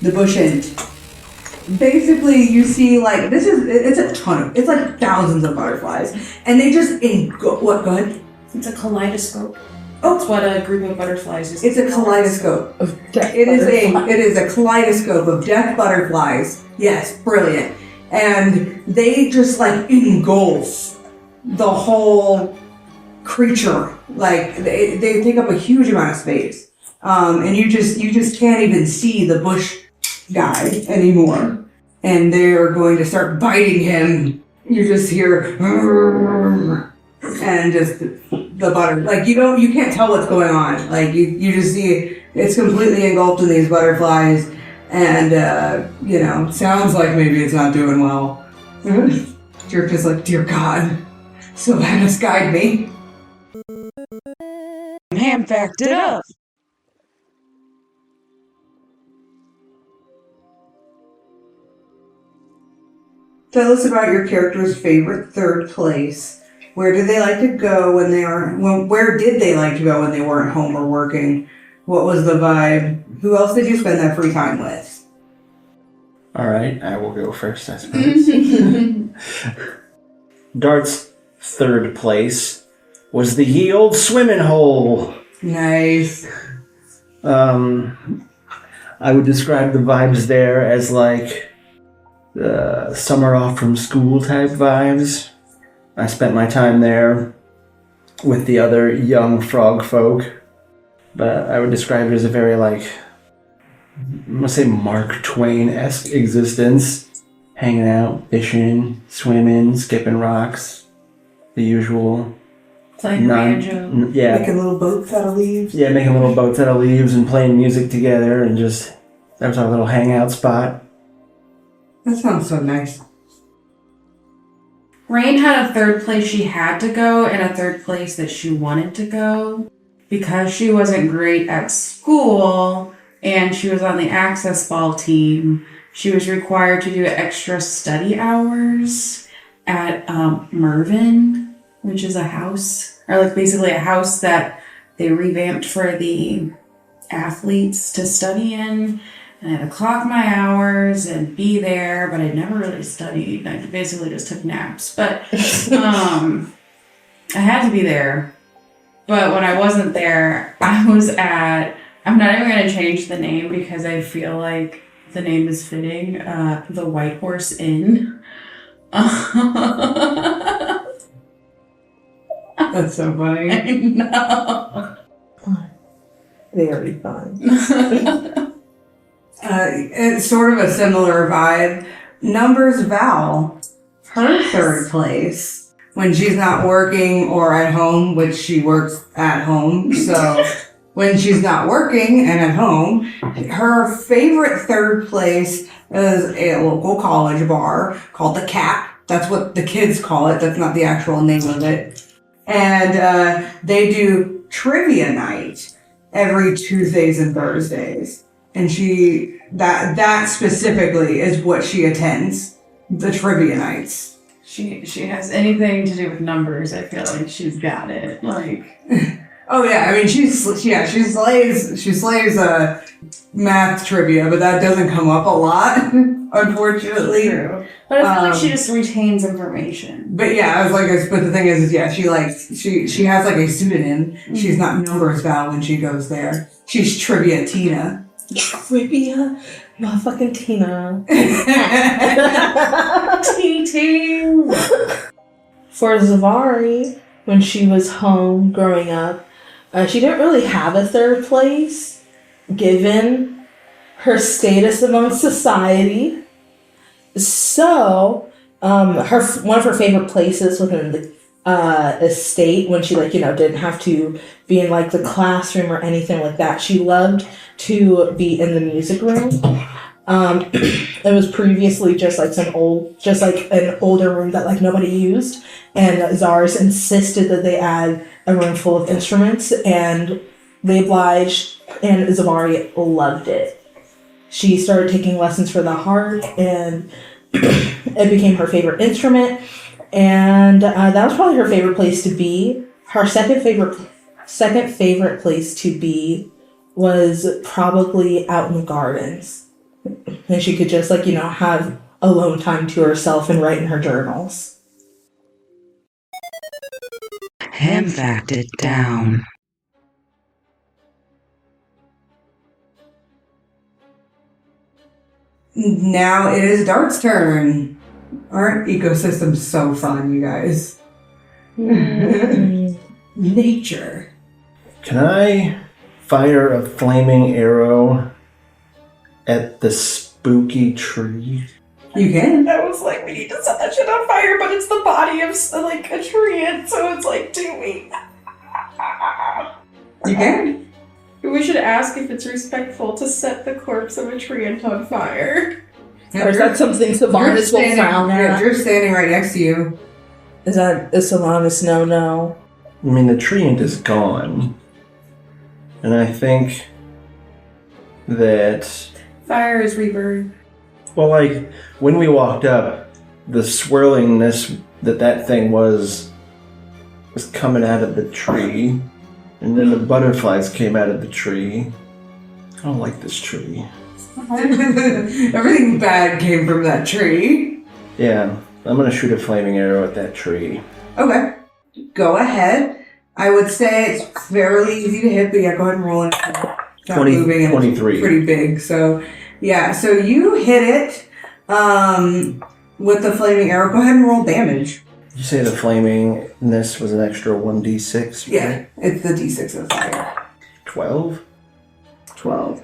the bush ent. Basically, you see like it's a ton of, it's like thousands of butterflies, and they just what? Go ahead. It's a kaleidoscope. Oh, That's what a group of butterflies is. it's a kaleidoscope. Of death It butterfly. is a kaleidoscope of death butterflies. Yes, brilliant. And they just like engulf the whole creature. Like they take up a huge amount of space. And you just can't even see the bush guy anymore. And they're going to start biting him. You just hear and just the butter. Like you can't tell what's going on. Like you just see it's completely engulfed in these butterflies. And, sounds like maybe it's not doing well. You're just like, dear God, Sylvanus, guide me. Ham fact it up. Tell us about your character's favorite third place. Where do they like to go when they are, where did they like to go when they weren't home or working? What was the vibe? Who else did you spend that free time with? All right, I will go first, I suppose. Dart's third place was the ye old swimming hole. Nice. I would describe the vibes there as like summer off from school type vibes. I spent my time there with the other young frog folk, but I would describe it as a very like, I'm gonna say Mark Twain-esque existence. Hanging out, fishing, swimming, skipping rocks, the usual. Playing banjo. Yeah. Making little boats out of leaves. Yeah, making little boats out of leaves and playing music together and just, that was our little hangout spot. That sounds so nice. Rain had a third place she had to go and a third place that she wanted to go. Because she wasn't great at school and she was on the access ball team, she was required to do extra study hours at Mervyn, which is a house, or like basically a house that they revamped for the athletes to study in. And I had to clock my hours and be there, but I never really studied. I basically just took naps. But I had to be there. But when I wasn't there, I was at, I'm not even going to change the name because I feel like the name is fitting, the White Horse Inn. That's so funny. I know. Very fun. It's sort of a similar vibe. Numbers Val, her third place, when she's not working or at home, which she works at home. So when she's not working and at home, her favorite third place is a local college bar called the Cat. That's what the kids call it. That's not the actual name of it. And they do trivia night every Tuesdays and Thursdays. And that specifically is what she attends, the trivia nights. She has anything to do with numbers, I feel like she's got it. Like, oh yeah, I mean she slays math trivia, but that doesn't come up a lot, unfortunately. true. But I feel like she just retains information. But yeah, I was like, but the thing is yeah, she has like a pseudonym. She's not Numbers Val when she goes there. She's Trivia Tina. Trivia, motherfucking Tina. T-T. For Zevari, when she was home growing up, she didn't really have a third place, given her status among society. So, one of her favorite places within the estate, when she didn't have to be in like the classroom or anything like that, she loved to be in the music room. It was previously just an older room that like nobody used, and Zars insisted that they add a room full of instruments, and they obliged, and Zevari loved it. She started taking lessons for the harp, and it became her favorite instrument. And that was probably her favorite place to be. Her second favorite place to be was probably out in the gardens. And she could just, have alone time to herself and write in her journals. Ham fact it down. Now it is Dart's turn. Aren't ecosystems so fun, you guys? Nature. Can I fire a flaming arrow at the spooky tree? You can. I was like, we need to set that shit on fire, but it's the body of like a tree, and so it's like, do we? You can. We should ask if it's respectful to set the corpse of a tree on fire. Or is that something Sylvanas will frown at? You're standing right next to you. Is that a Sylvanas no? I mean, the treant is gone. And I think that... Fire is rebirth. Well, like, when we walked up, the swirlingness that thing was coming out of the tree. And then the butterflies came out of the tree. I don't like this tree. Everything bad came from that tree. Yeah, I'm gonna shoot a flaming arrow at that tree. Okay. Go ahead. I would say it's fairly easy to hit, but yeah, go ahead and roll it. 23. Pretty big. So, yeah, so you hit it with the flaming arrow. Go ahead and roll damage. Did you say the flamingness was an extra 1d6? Yeah, it's the d6 of fire. 12? 12.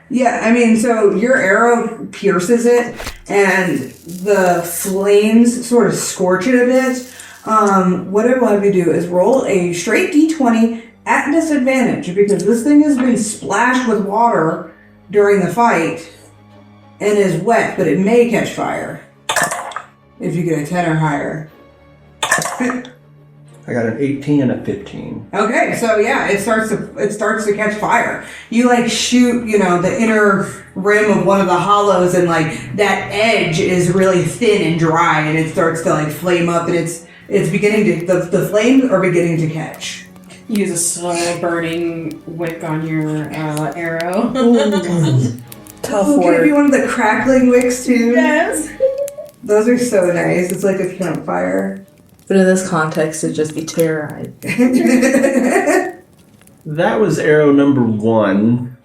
Yeah, I mean, so your arrow pierces it, and the flames sort of scorch it a bit. What I will have you do is roll a straight d20 at disadvantage, because this thing has been splashed with water during the fight and is wet, but it may catch fire if you get a 10 or higher. I got an 18 and a 15. Okay, so yeah, it starts to catch fire. You shoot, the inner rim of one of the hollows, and that edge is really thin and dry, and it starts to flame up, and it's beginning to the flames are beginning to catch. Use a slow burning wick on your arrow. Tough Can it work. be one of the crackling wicks too? Yes. Those are so nice. It's like a campfire. But in this context, it'd just be terrorized. That was arrow number 1.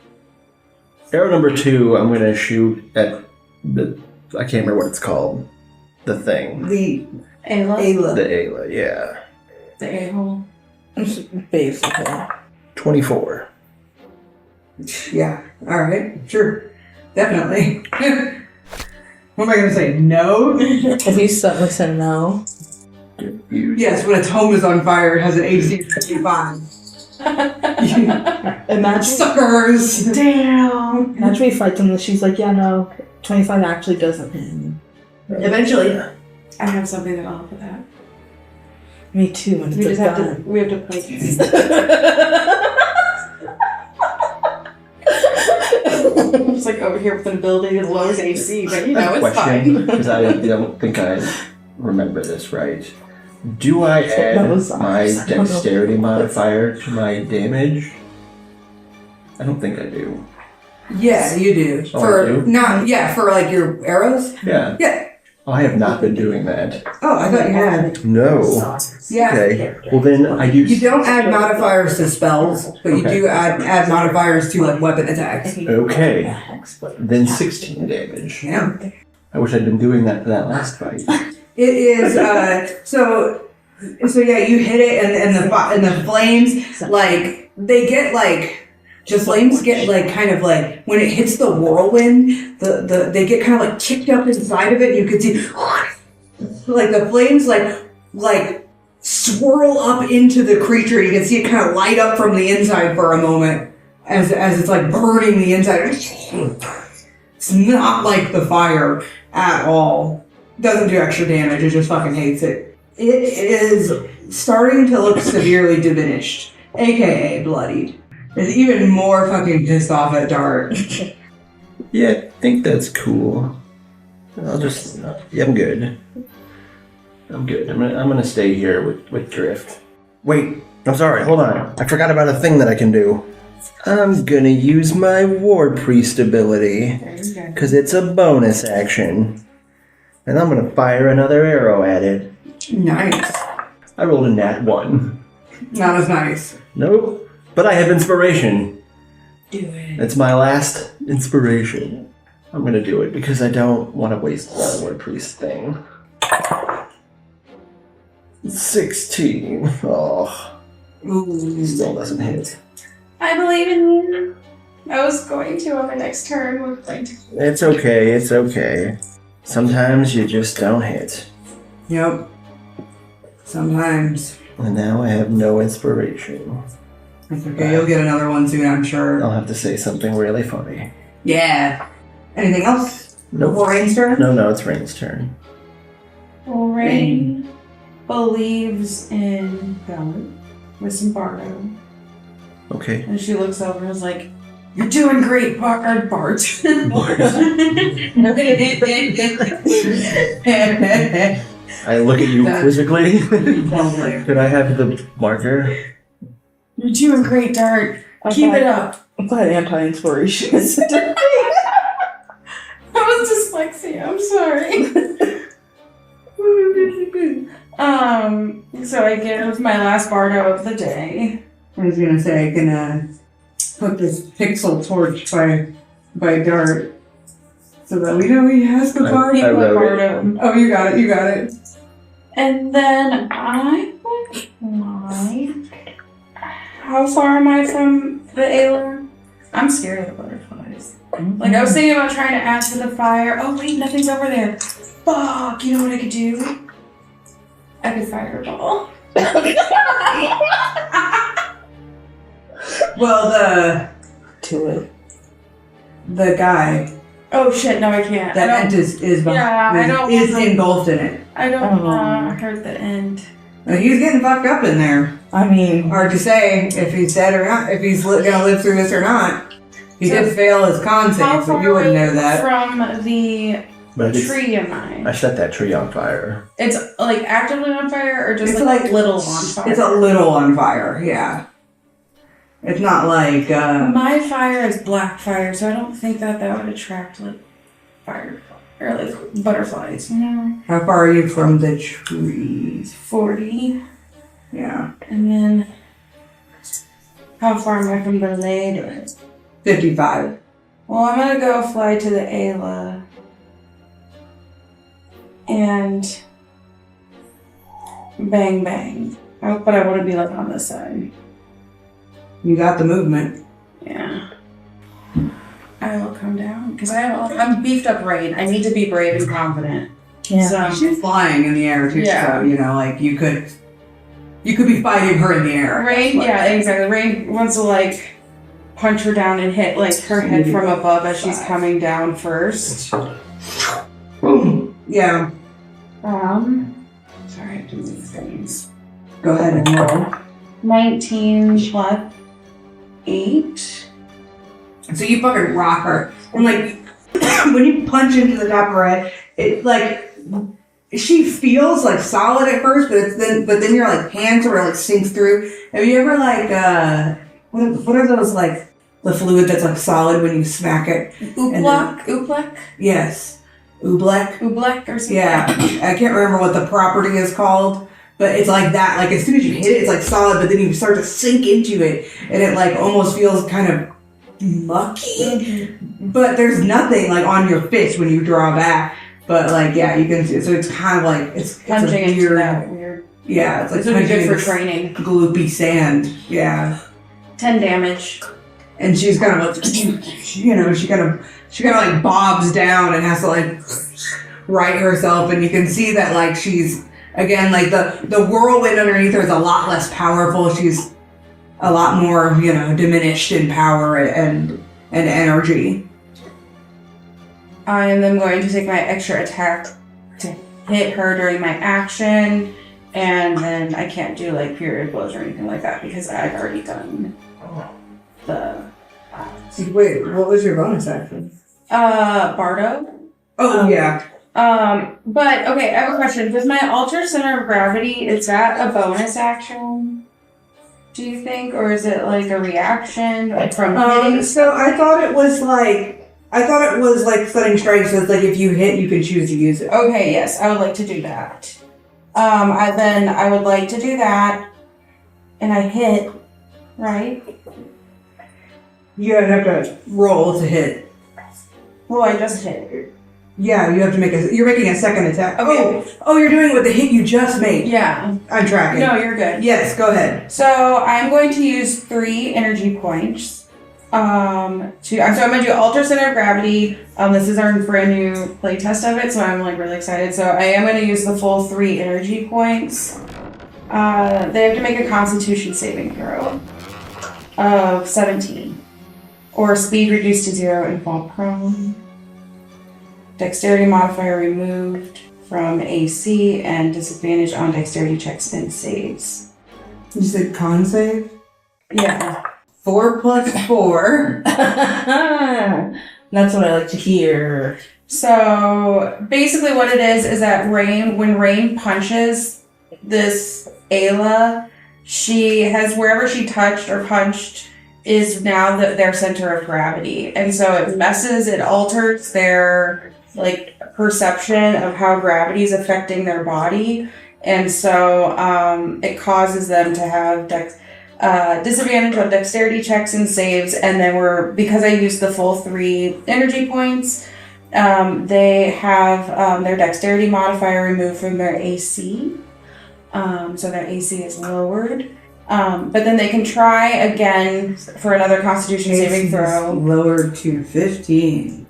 Arrow number 2, I'm going to shoot at the... I can't remember what it's called. The thing. The Ayla. The Ayla, yeah. The a-hole. Basically. 24. Yeah. All right. Sure. Definitely. What am I going to say? No? If you said no. Yes, when a tome is on fire, it has an AC of 55. Imagine. Suckers! Damn. Imagine we fight them and she's like, yeah, no, 25 actually doesn't hit. Eventually. I have something that I'll offer that. Me too, when it's a gun. We have to play this. It's like over here with a building and lowers AC, but it's Question, fine. because I don't think I remember this right. Do I add my dexterity modifier to my damage? I don't think I do. Yeah, you do. Oh, for I do? for your arrows? Yeah. Yeah. I have not been doing that. Oh, I thought you had. No. Yeah. Okay. Well, then I use... You don't add modifiers to spells, but you do add modifiers to weapon attacks. Okay. Then 16 damage. Yeah. I wish I'd been doing that for that last fight. It is so yeah, you hit it and the flames they get the flames get kind of when it hits the whirlwind, they get kind of kicked up inside of it, and you can see the flames swirl up into the creature. You can see it kind of light up from the inside for a moment as it's burning the inside. It's not like the fire at all. Doesn't do extra damage, it just fucking hates it. It is starting to look severely diminished, aka bloodied. It's even more fucking pissed off at Dart. Yeah, I think that's cool. I'll just... Yeah, I'm good. I'm good. I'm gonna stay here with Drift. Wait, I'm sorry, hold on. I forgot about a thing that I can do. I'm gonna use my Ward Priest ability. Because it's a bonus action. And I'm gonna fire another arrow at it. Nice. I rolled a nat 1. Not as nice. Nope. But I have inspiration. Do it. It's my last inspiration. I'm gonna do it because I don't want to waste the Ward Priest thing. 16. Oh. Ooh. Still doesn't hit. I believe in you. I was going to on the next turn. We're going to. It's okay, it's okay. Sometimes you just don't hit. Yep. Sometimes. And now I have no inspiration. It's okay. You'll get another one soon, I'm sure. I'll have to say something really funny. Yeah. Anything else? Nope. Before Rain's turn? No, it's Rain's turn. Well, Rain believes in God with some Bardo. Okay. And she looks over and is like, "You're doing great, Bart." I look at you quizzically. Lovely. Could I have the marker? You're doing great, Dart. Keep it up. I'm glad anti-inspiration is That was dyslexia. I'm sorry. So I give my last Bardo of the day. I was gonna say I can put this pixel torch by Dart so that we know he has the card. I wrote it. Bardo. Oh, you got it. And then I would like. How far am I from the Ayla? I'm scared of the butterflies. Like, I was thinking about trying to add to the fire. Oh, wait, nothing's over there. Fuck, you know what I could do? I could fireball. Well, the guy Oh, shit, no, I can't. that Ent is Yeah, I don't is want to- engulfed in it. I don't want to hurt the end. He's getting fucked up in there. I mean, Hard to say if he's dead or not, if he's gonna live through this or not. He did fail his con How save, so far you wouldn't know away that. from the But tree am I? I set that tree on fire. It's like actively on fire or just It's like like- little on fire? It's a little on fire, yeah. It's not like, My fire is black fire, so I don't think that would attract like fire or like butterflies. You know, how far are you from the trees? 40, Yeah. and then how far am I from the lady? 55. Well, I'm gonna go fly to the Ayla and bang bang. But I want to be like on this side. You got the movement. Yeah. I will come down because I'm beefed up Rain. I need to be brave and confident. yeah. So She's flying in the air too, Yeah. so, you know, like, you could be fighting her in the air. Rain, yeah, exactly. Rain wants to like punch her down and hit like her head from above as she's coming down first. Yeah. Sorry, I have to move things. Go ahead and roll. 19 plus 8. So you fucking rock her. And like, when you punch into the top of her head, it like, she feels like solid at first, but then your like hand sort of like sinks through. Have you ever like, what are those like, the fluid that's like solid when you smack it? Oobleck Yes. Oobleck? or something. Yeah. I can't remember what the property is called, but it's like that. Like as soon as you hit it, it's like solid, but then you start to sink into it, and it like almost feels kind of mucky. But there's nothing like on your fist when you draw back. But like, yeah, you can see. So it's kind of like it's Punching a into weird, that weird. Yeah, it's like This would be punching good for into training. gloopy sand. Yeah. 10 damage. And she's kind of like, you know, she kind of like bobs down and has to like right herself, and you can see that like she's again like the whirlwind underneath her is a lot less powerful. She's a lot more, you know, diminished in power and energy. I am then going to take my extra attack to hit her during my action, and then I can't do like period blows or anything like that because I've already done the. Wait, what was your bonus action? Bardo. Oh yeah. But okay, I have a question. Does my alter center of gravity, is that a bonus action? Do you think, or is it like a reaction from hitting? So I thought it was like Stunning Strike, so it's like if you hit, you can choose to use it. Okay, yes, I would like to do that. I would like to do that, and I hit, right? You have to roll to hit. Well, I just hit. Yeah, you have to you're making a second attack. Okay. Oh, you're doing it with the hit you just made. Yeah. I'm tracking. No, you're good. Yes, go ahead. So I'm going to use 3 energy points. I'm going to do Alter Center of Gravity. This is our brand new playtest of it, so I'm like really excited. So I am going to use the full 3 energy points. They have to make a Constitution saving throw of 17, or speed reduced to 0 and fall prone. Dexterity modifier removed from AC and disadvantage on dexterity checks and saves. You said con save? Yeah. 4 + 4. That's what I like to hear. So basically what it is that when Rain punches this Ayla, she has wherever she touched or punched is now their center of gravity. And so it alters their perception of how gravity is affecting their body. And so it causes them to have disadvantage on dexterity checks and saves. And then because I used the full 3 energy points, they have their dexterity modifier removed from their AC. So their AC is lowered. But then they can try again for another Constitution saving throw. Lowered to 15.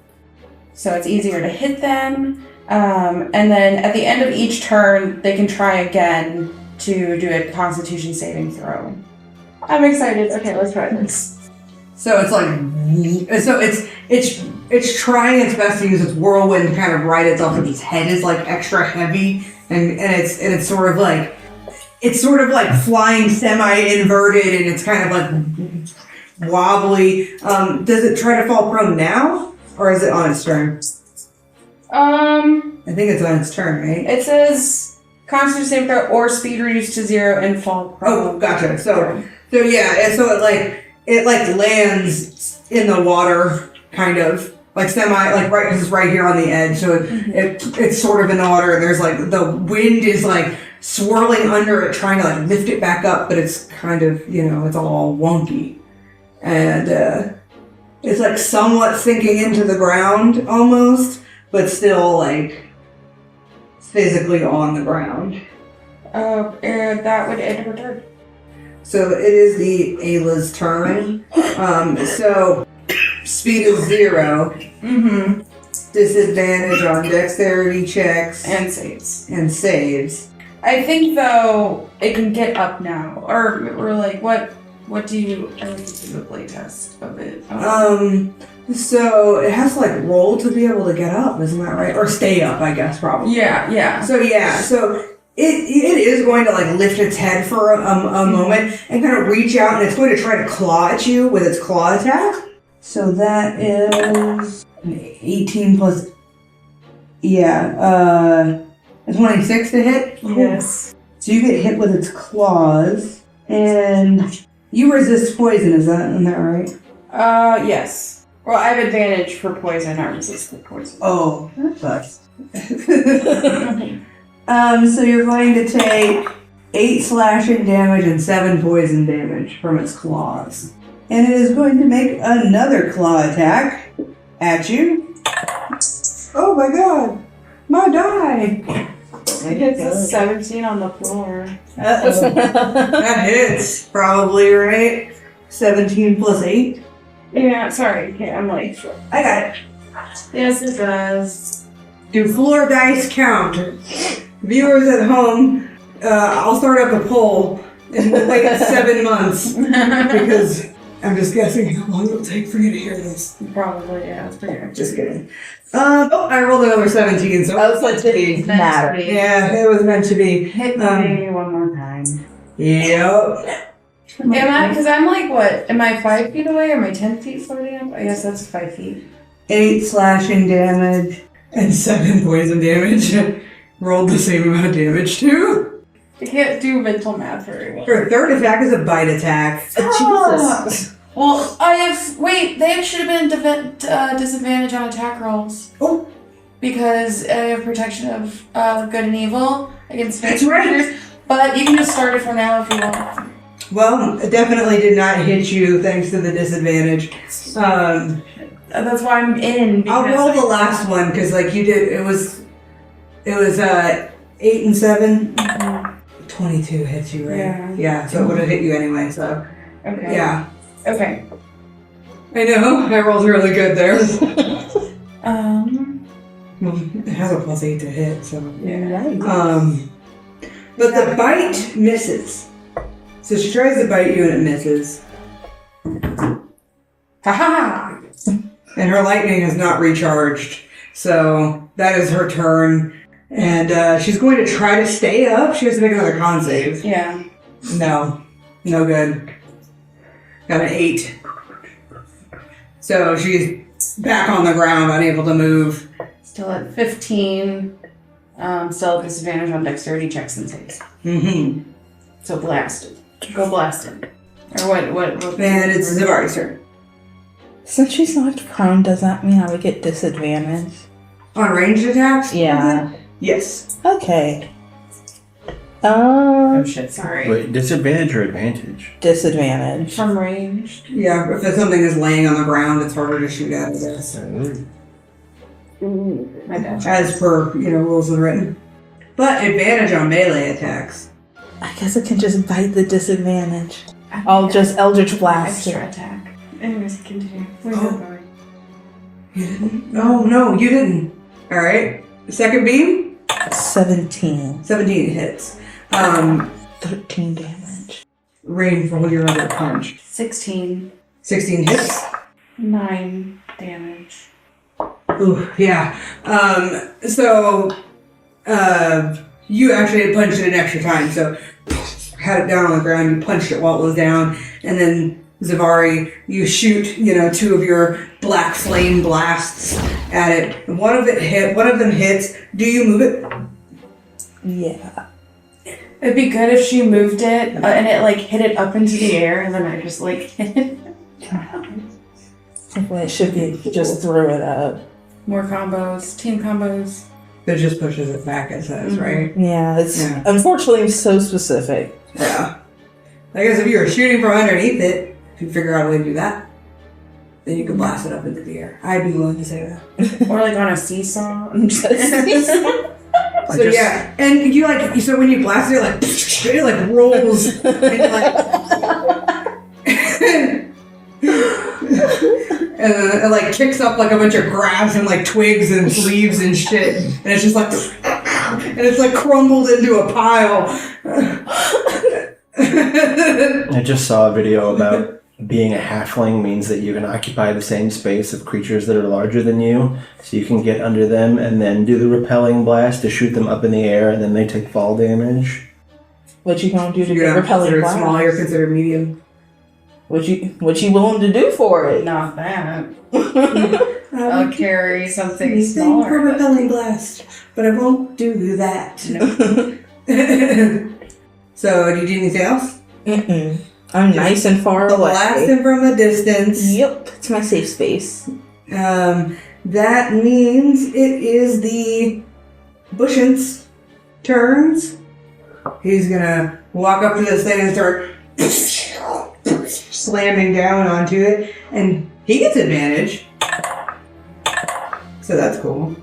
So it's easier to hit them. And then at the end of each turn, they can try again to do a Constitution saving throw. I'm excited. Okay, let's try this. So it's trying its best to use its whirlwind to kind of ride itself, but its head is like extra heavy, and it's sort of like flying semi-inverted, and it's kind of like wobbly. Does it try to fall prone now, or is it on its turn? I think it's on its turn, right? It says Constitution saving throw or speed reduced to 0 and fall prone. Oh, gotcha. So yeah, and so it lands in the water, kind of right, because it's right here on the edge. So it's sort of in the water, and there's the wind is swirling under it, trying to lift it back up, but it's kind of it's all wonky, and it's somewhat sinking into the ground almost, but still physically on the ground. And that would end her turn. So it is the Ayla's turn. So speed is 0. Mm-hmm. Disadvantage on dexterity checks And saves. I think though it can get up now, or what do you? I like to do a play test of it. So it has to roll to be able to get up, isn't that right? Or stay up, I guess, probably. Yeah. So it is going to lift its head for a moment and kind of reach out, and it's going to try to claw at you with its claw attack. So that is 18 plus. Yeah, 26 to hit. Yes. So you get hit with its claws, and you resist poison. Isn't that right? Yes. Well, I have advantage for poison. I resist the poison. Oh, that sucks. So you're going to take 8 slashing damage and 7 poison damage from its claws. And it is going to make another claw attack at you. Oh my god! My die! It's a 17 on the floor. That hits, probably, right? 17 plus 8? Yeah, sorry. Okay, I'm late. I got it. Yes, it does. Do floor dice count? Viewers at home, I'll start up a poll in 7 months, because I'm just guessing how long it'll take for you to hear this. Probably, yeah. It's pretty Just kidding. I rolled another 17, so I was like, didn't matter. yeah, it was meant to be. Hit me one more time. Yep. Am I? Because I'm what? Am I 5 feet away or am I 10 feet floating up? I guess that's 5 feet. 8 slashing damage, and 7 poison damage. Rolled the same amount of damage too. I can't do mental math very well. Her third attack is a bite attack. Jesus. Well, they should have been disadvantage on attack rolls. Oh. Because I have protection of good and evil against That's right. But you can just start it from now if you want. Well, it definitely did not hit you thanks to the disadvantage. That's why I'm in. I'll roll the last one because, like you did, it was 8 and 7. 22 hits you, right? Yeah. So it would have hit you anyway. So okay. Yeah. Okay. I know. I rolled really good there. Well, it has a +8 to hit, so but the bite misses. So she tries to bite you and it misses. Ha! And her lightning is not recharged. So that is her turn. And she's going to try to stay up. She has to make another con save. Yeah. No good. Got an 8. So she's back on the ground, unable to move. Still at 15. Still at disadvantage on dexterity checks and saves. Mm-hmm. So blasted. Go blasted. Or what? And it's Zavari's turn. Since she's knocked prone, does that mean I would get disadvantage? On ranged attacks? Yeah. Yes. Okay. Oh shit, sorry. Wait, disadvantage or advantage? Disadvantage. From ranged? Yeah, if something is laying on the ground, it's harder to shoot at, I guess. My bad. As per, rules of written. But advantage on melee attacks. I guess I can just bite the disadvantage. I'll just Eldritch Blast. Extra attack. Anyways, continue. Where's Oh. that going? You didn't? Oh, no, you didn't. Alright. Second beam? 17. 17 hits. 13 damage. Rain, roll your other punch. 16. 16 hits. 9 damage. Ooh, yeah. So, you actually punched it an extra time, so had it down on the ground, you punched it while it was down, and then Zevari, you shoot, 2 of your black flame blasts at it. One of them hits. Do you move it? Yeah. It'd be good if she moved it and it hit it up into the air and then I just hit it. Well, it should be just throw it up. More combos, team combos. It just pushes it back, it says, right? Yeah, it's unfortunately so specific. Yeah. I guess if you were shooting from underneath it, if you figure out a way to do that, then you can blast it up into the air. I'd be willing to say that. Or on a seesaw. So yeah, and you so when you blast it, it rolls and it kicks up a bunch of grass and twigs and leaves and shit, and it's just and it's crumbled into a pile. I just saw a video about being a halfling means that you can occupy the same space of creatures that are larger than you, so you can get under them and then do the repelling blast to shoot them up in the air, and then they take fall damage. What you gonna do to You're get not repelling considered blast? small, you're considered medium. What you willing to do for it? Not that. I'll carry something Anything for smaller. repelling blast, but I won't do that. So, do you do anything else? Mm-mm. I'm nice and far away. Blast him from a distance. Yep, it's my safe space. That means it is the Bushent's turns. He's gonna walk up to this thing and start slamming down onto it, and he gets advantage. So that's cool.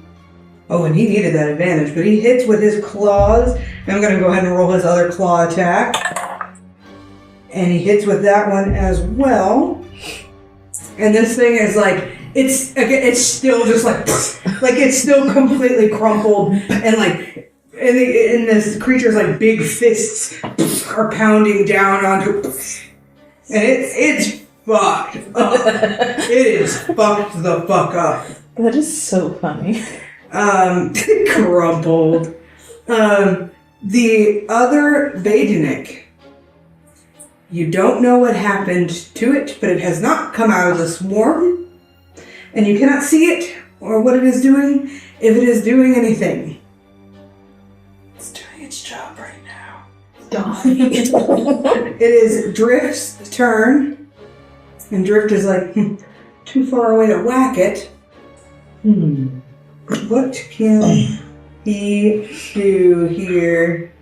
Oh, and he needed that advantage, but he hits with his claws. And I'm gonna go ahead and roll his other claw attack. And he hits with that one as well. And this thing is it's still just it's still completely crumpled, and and this creature's big fists are pounding down onto it. And it's fucked up. It is fucked the fuck up. That is so funny. Crumpled. The other Vajanik. You don't know what happened to it, but it has not come out of the swarm, and you cannot see it or what it is doing, if it is doing anything. It's doing its job right now. It is Drift's turn, and Drift is like too far away to whack it. What can he do here?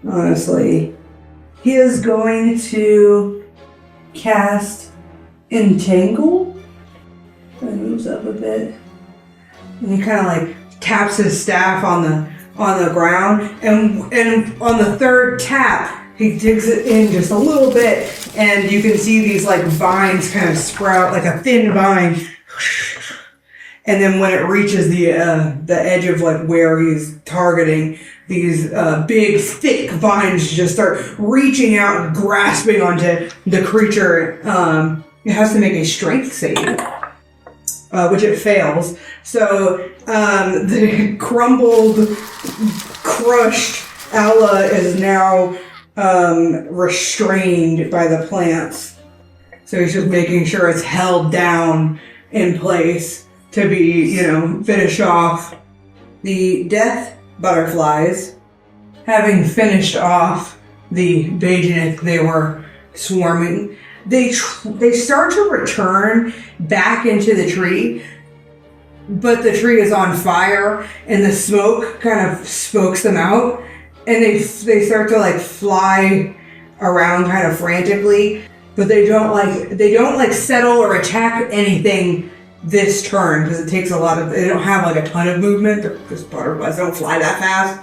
Honestly, he is going to cast Entangle. So he moves up a bit, and he kind of like taps his staff on the ground, and on the third tap, he digs it in just a little bit, and you can see these like vines kind of sprout, like a thin vine. And then when it reaches the edge of like where he's targeting, these big thick vines just start reaching out and grasping onto the creature. It has to make a strength save, which it fails. So the crumbled, crushed Alla is now restrained by the plants. So he's just making sure it's held down in place to be, finished off. The death butterflies, having finished off the Bajanic they were swarming, they start to return back into the tree, but the tree is on fire, and the smoke kind of smokes them out, and they start to like fly around kind of frantically, but they don't settle or attack anything this turn, because it takes they don't have like a ton of movement, because butterflies don't fly that fast.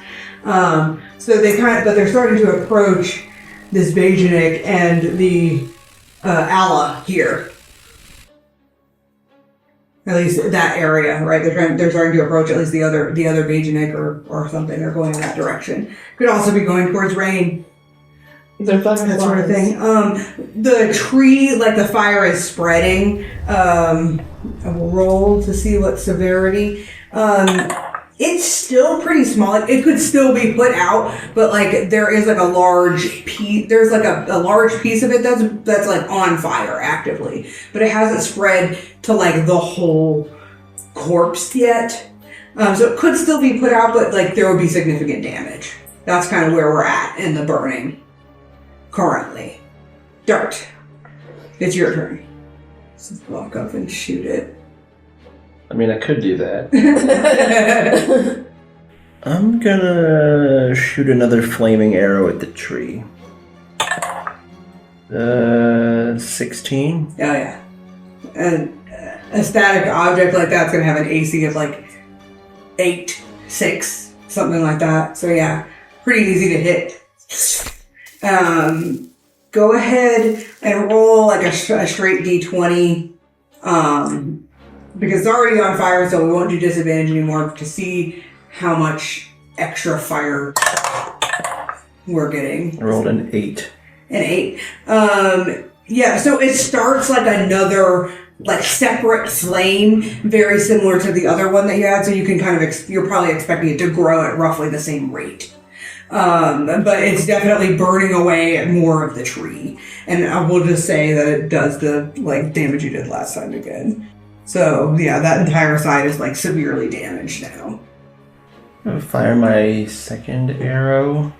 So but they're starting to approach this Bajanic and the Alla here. At least that area, right? They're starting to approach at least the other Bajanic or something. They're going in that direction. Could also be going towards Rain. That sort of thing. The tree, like the fire is spreading. I will roll to see what severity. It's still pretty small. It could still be put out, but like there is like a large piece. There's like a large piece of it that's like on fire actively, but it hasn't spread to like the whole corpse yet. So it could still be put out, but like there would be significant damage. That's kind of where we're at in the burning currently. Dart, it's your turn. Let's walk up and shoot it. I mean, I could do that. I'm gonna shoot another flaming arrow at the tree. 16? Oh, yeah. And a static object like that's gonna have an AC of like 8, 6, something like that. So yeah, pretty easy to hit. Go ahead and roll like a straight D20. Because it's already on fire, so we won't do disadvantage anymore to see how much extra fire we're getting. I rolled an 8. An 8. Yeah, so it starts like another like separate flame, very similar to the other one that you had, so you can kind of, you're probably expecting it to grow at roughly the same rate. But it's definitely burning away more of the tree. And I will just say that it does the like damage you did last time again. So yeah, that entire side is like severely damaged now. I'm gonna fire my second arrow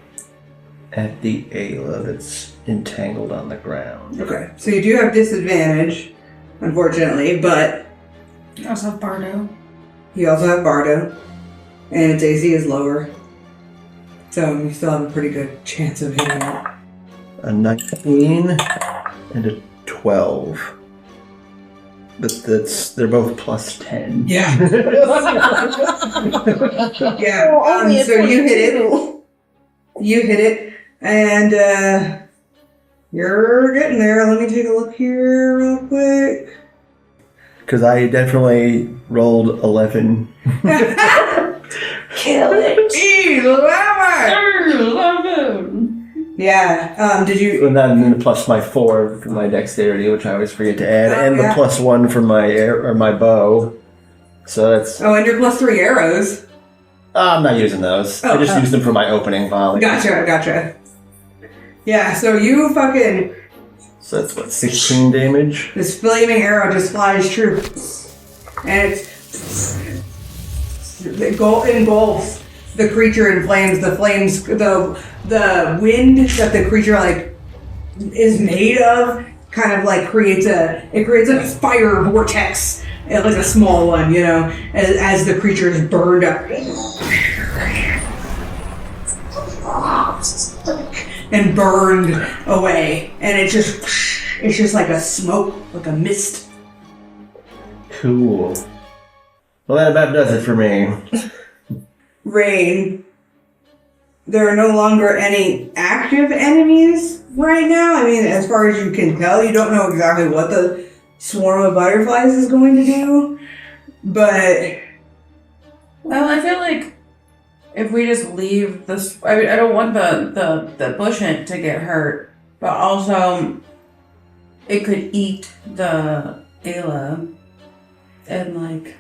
at the Ayla that's entangled on the ground. Okay, so you do have disadvantage, unfortunately, but You also have Bardo. you also have Bardo, and its AC is lower. So you still have a pretty good chance of hitting it. A 19 and a 12. But they're both plus 10. Yeah. Yeah. So you hit it. You hit it, and you're getting there. Let me take a look here real quick. Because I definitely rolled 11. Kill it. 11. Yeah. Did you? And then plus my 4 for my dexterity, which I always forget to add, and yeah. the plus 1 for my bow. So that's. Oh, and your plus 3 arrows. I'm not using those. I just use them for my opening volley. Gotcha. Yeah. So you fucking. So that's what, 16 damage? This flaming arrow just flies true, and it's engulfs the creature in flames. The flames, the wind that the creature like is made of, kind of like creates like a fire vortex, like a small one, you know, as the creature is burned up and burned away, and it's just like a smoke, like a mist. Cool. Well, that about does it for me. Rain. There are no longer any active enemies right now. I mean, as far as you can tell, you don't know exactly what the swarm of butterflies is going to do, but... Well, I feel like if we just leave this... I mean, I don't want the bush ant to get hurt, but also it could eat the Ayla and, like...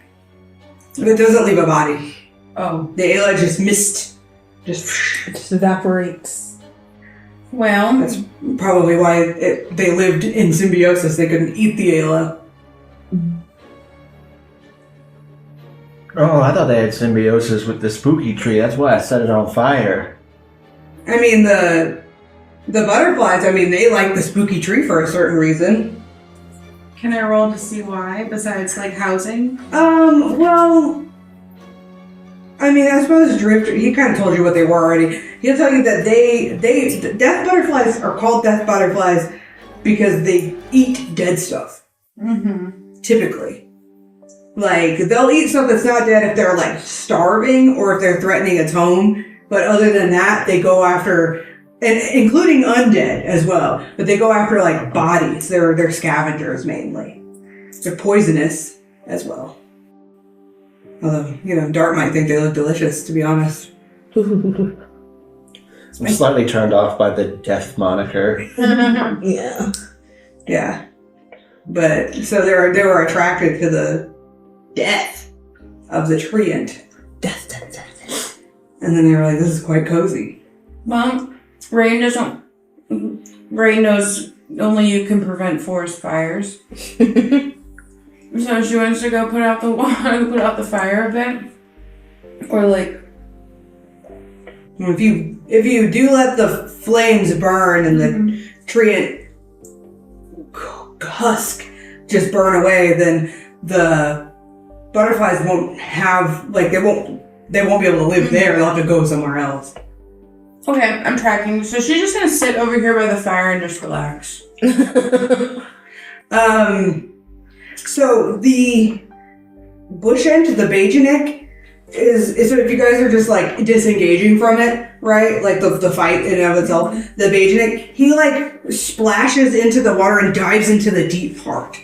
It doesn't leave a body. Oh. The Ayla just mist. It just evaporates. Well... That's probably why they lived in symbiosis. They couldn't eat the Ayla. Oh, I thought they had symbiosis with the spooky tree. That's why I set it on fire. I mean, the butterflies, I mean, they like the spooky tree for a certain reason. Can I roll to see why, besides, like, housing? Well... I mean, I suppose Drifter, he kind of told you what they were already. He'll tell you that death butterflies are called death butterflies because they eat dead stuff. Mm-hmm. Typically. Like, they'll eat stuff that's not dead if they're, like, starving or if they're threatening its home. But other than that, they go after, and including undead as well, but they go after, like, bodies. They're scavengers, mainly. They're poisonous as well. Although, you know, Dart might think they look delicious, to be honest. I'm slightly turned off by the death moniker. Yeah. Yeah. But, so they were attracted to the death of the treant. Death. And then they were like, this is quite cozy. Well, Rain knows only you can prevent forest fires. So she wants to go put out the fire a bit, or like. If you do let the flames burn and the treant husk just burn away, then the butterflies won't have, like, they won't be able to live there. They'll have to go somewhere else. Okay, I'm tracking. So she's just gonna sit over here by the fire and just relax. So the bush ant, the Bajanik, is so if you guys are just like disengaging from it, right? Like the fight in and of itself, the Bajanik, he like splashes into the water and dives into the deep part.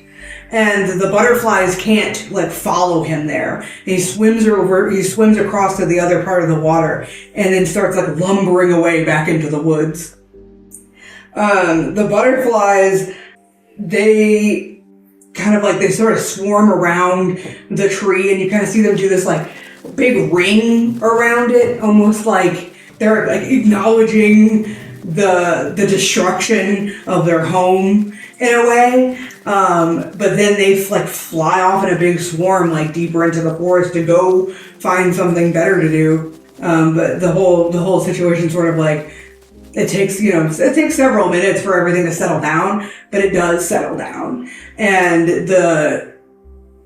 And the butterflies can't like follow him there. He swims across to the other part of the water and then starts like lumbering away back into the woods. The butterflies, they kind of like, they sort of swarm around the tree and you kind of see them do this like big ring around it, almost like they're like acknowledging the destruction of their home in a way. But then they like fly off in a big swarm like deeper into the forest to go find something better to do. But the whole situation sort of like, it takes several minutes for everything to settle down, but it does settle down. And the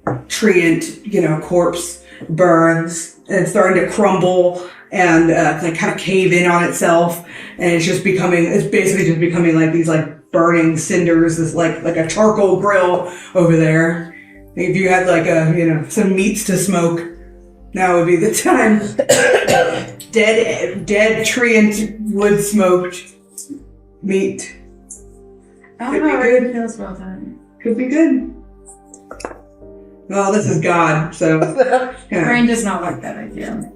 treant, corpse burns and it's starting to crumble and like kind of cave in on itself. And it's basically just becoming like these like burning cinders, this like a charcoal grill over there. If you had like some meats to smoke, now would be the time. Dead treant wood smoked meat. I don't know how Rain feels about that. Could be good. Well, this is God, so yeah. Rain does not like that idea.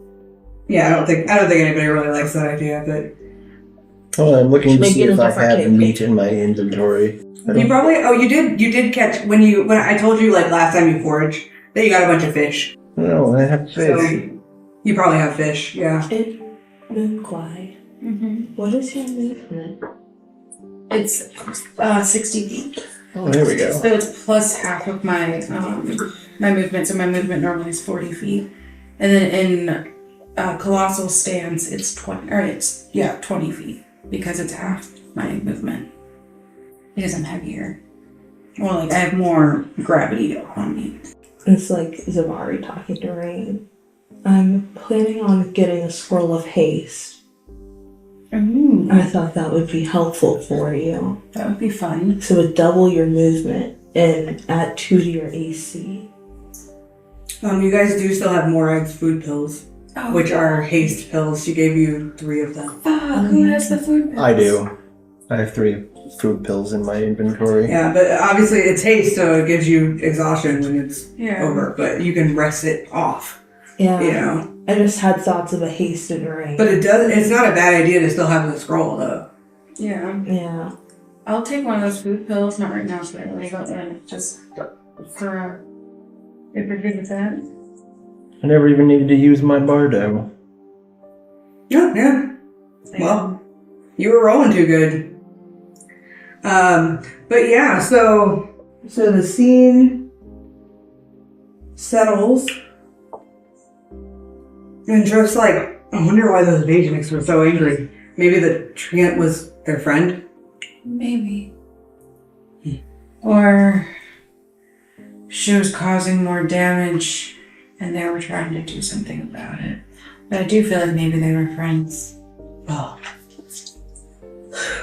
Yeah, I don't think anybody really likes that idea, but Oh, I'm looking to Make see it a if I different have cake. meat in my inventory. you did catch when I told you like last time you foraged that you got a bunch of fish. No, I have fish. So you probably have fish, yeah. Moonglide. Mm-hmm. What is your movement? It's 60 feet. Oh, there we go. So it's plus half of my my movement. So my movement normally is 40 feet. And then in colossal stance, it's 20 feet because it's half my movement. Because I'm heavier. Well, like I have more gravity on me. It's like Zevari talking to Rain. I'm planning on getting a scroll of haste. Ooh. I thought that would be helpful for you. That would be fun. So it would double your movement and add 2 to your AC. You guys do still have Morag's food pills, Oh, which are haste pills. She gave you 3 of them. who has the food pills? I do. I have 3 food pills in my inventory. Yeah, but obviously it's haste, so it gives you exhaustion when it's Yeah. over. But you can rest it off. Yeah. You know. I just had thoughts of a hasted ring. But it's not a bad idea to still have the scroll, though. Yeah. Yeah. I'll take one of those food pills, not right now, so I really got one. Just for if you're good with that. I never even needed to use my Bardo. Yeah. Well, you were rolling too good. But yeah, so the scene settles. And Drift's like, I wonder why those Bajaniks were so angry. Maybe the treant was their friend? Maybe. Or she was causing more damage and they were trying to do something about it. But I do feel like maybe they were friends. Well,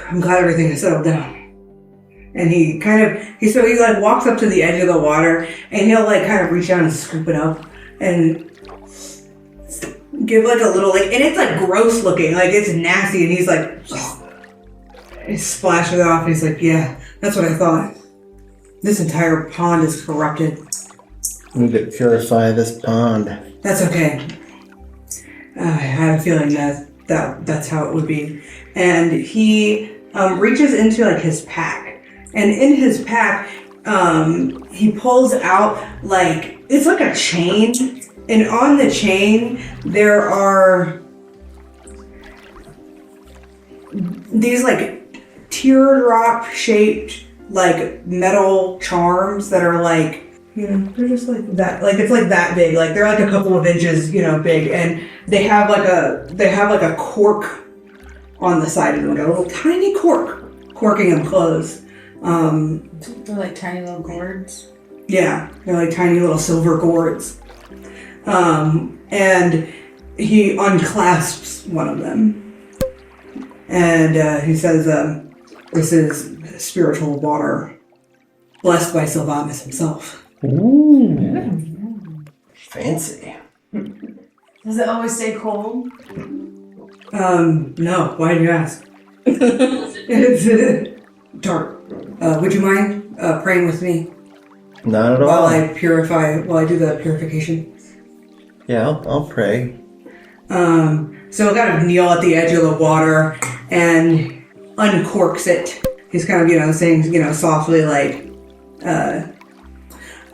I'm glad everything has settled down. And he walks up to the edge of the water and he'll like kind of reach down and scoop it up and give like a little and it's like gross looking, like it's nasty, and he's like, he splashes it off and he's like, yeah, that's what I thought. This entire pond is corrupted. We need to purify this pond. That's okay. I had a feeling that's how it would be. And he reaches into like his pack, and in his pack he pulls out like it's like a chain. And on the chain, there are these like teardrop shaped like metal charms that are like, they're just like that. Like it's like that big. Like they're like a couple of inches, big. And they have like a cork on the side of them, like a little tiny cork, corking them closed. They're like tiny little gourds. Yeah, they're like tiny little silver gourds. And he unclasps one of them. And he says, this is spiritual water, blessed by Sylvanus himself. Ooh. Fancy. Does it always stay cold? No. Why do you ask? It's dark. Would you mind praying with me? Not at all. While I do the purification? Yeah, I'll pray. So he'll kind of kneel at the edge of the water and uncorks it. He's kind of, saying, softly like,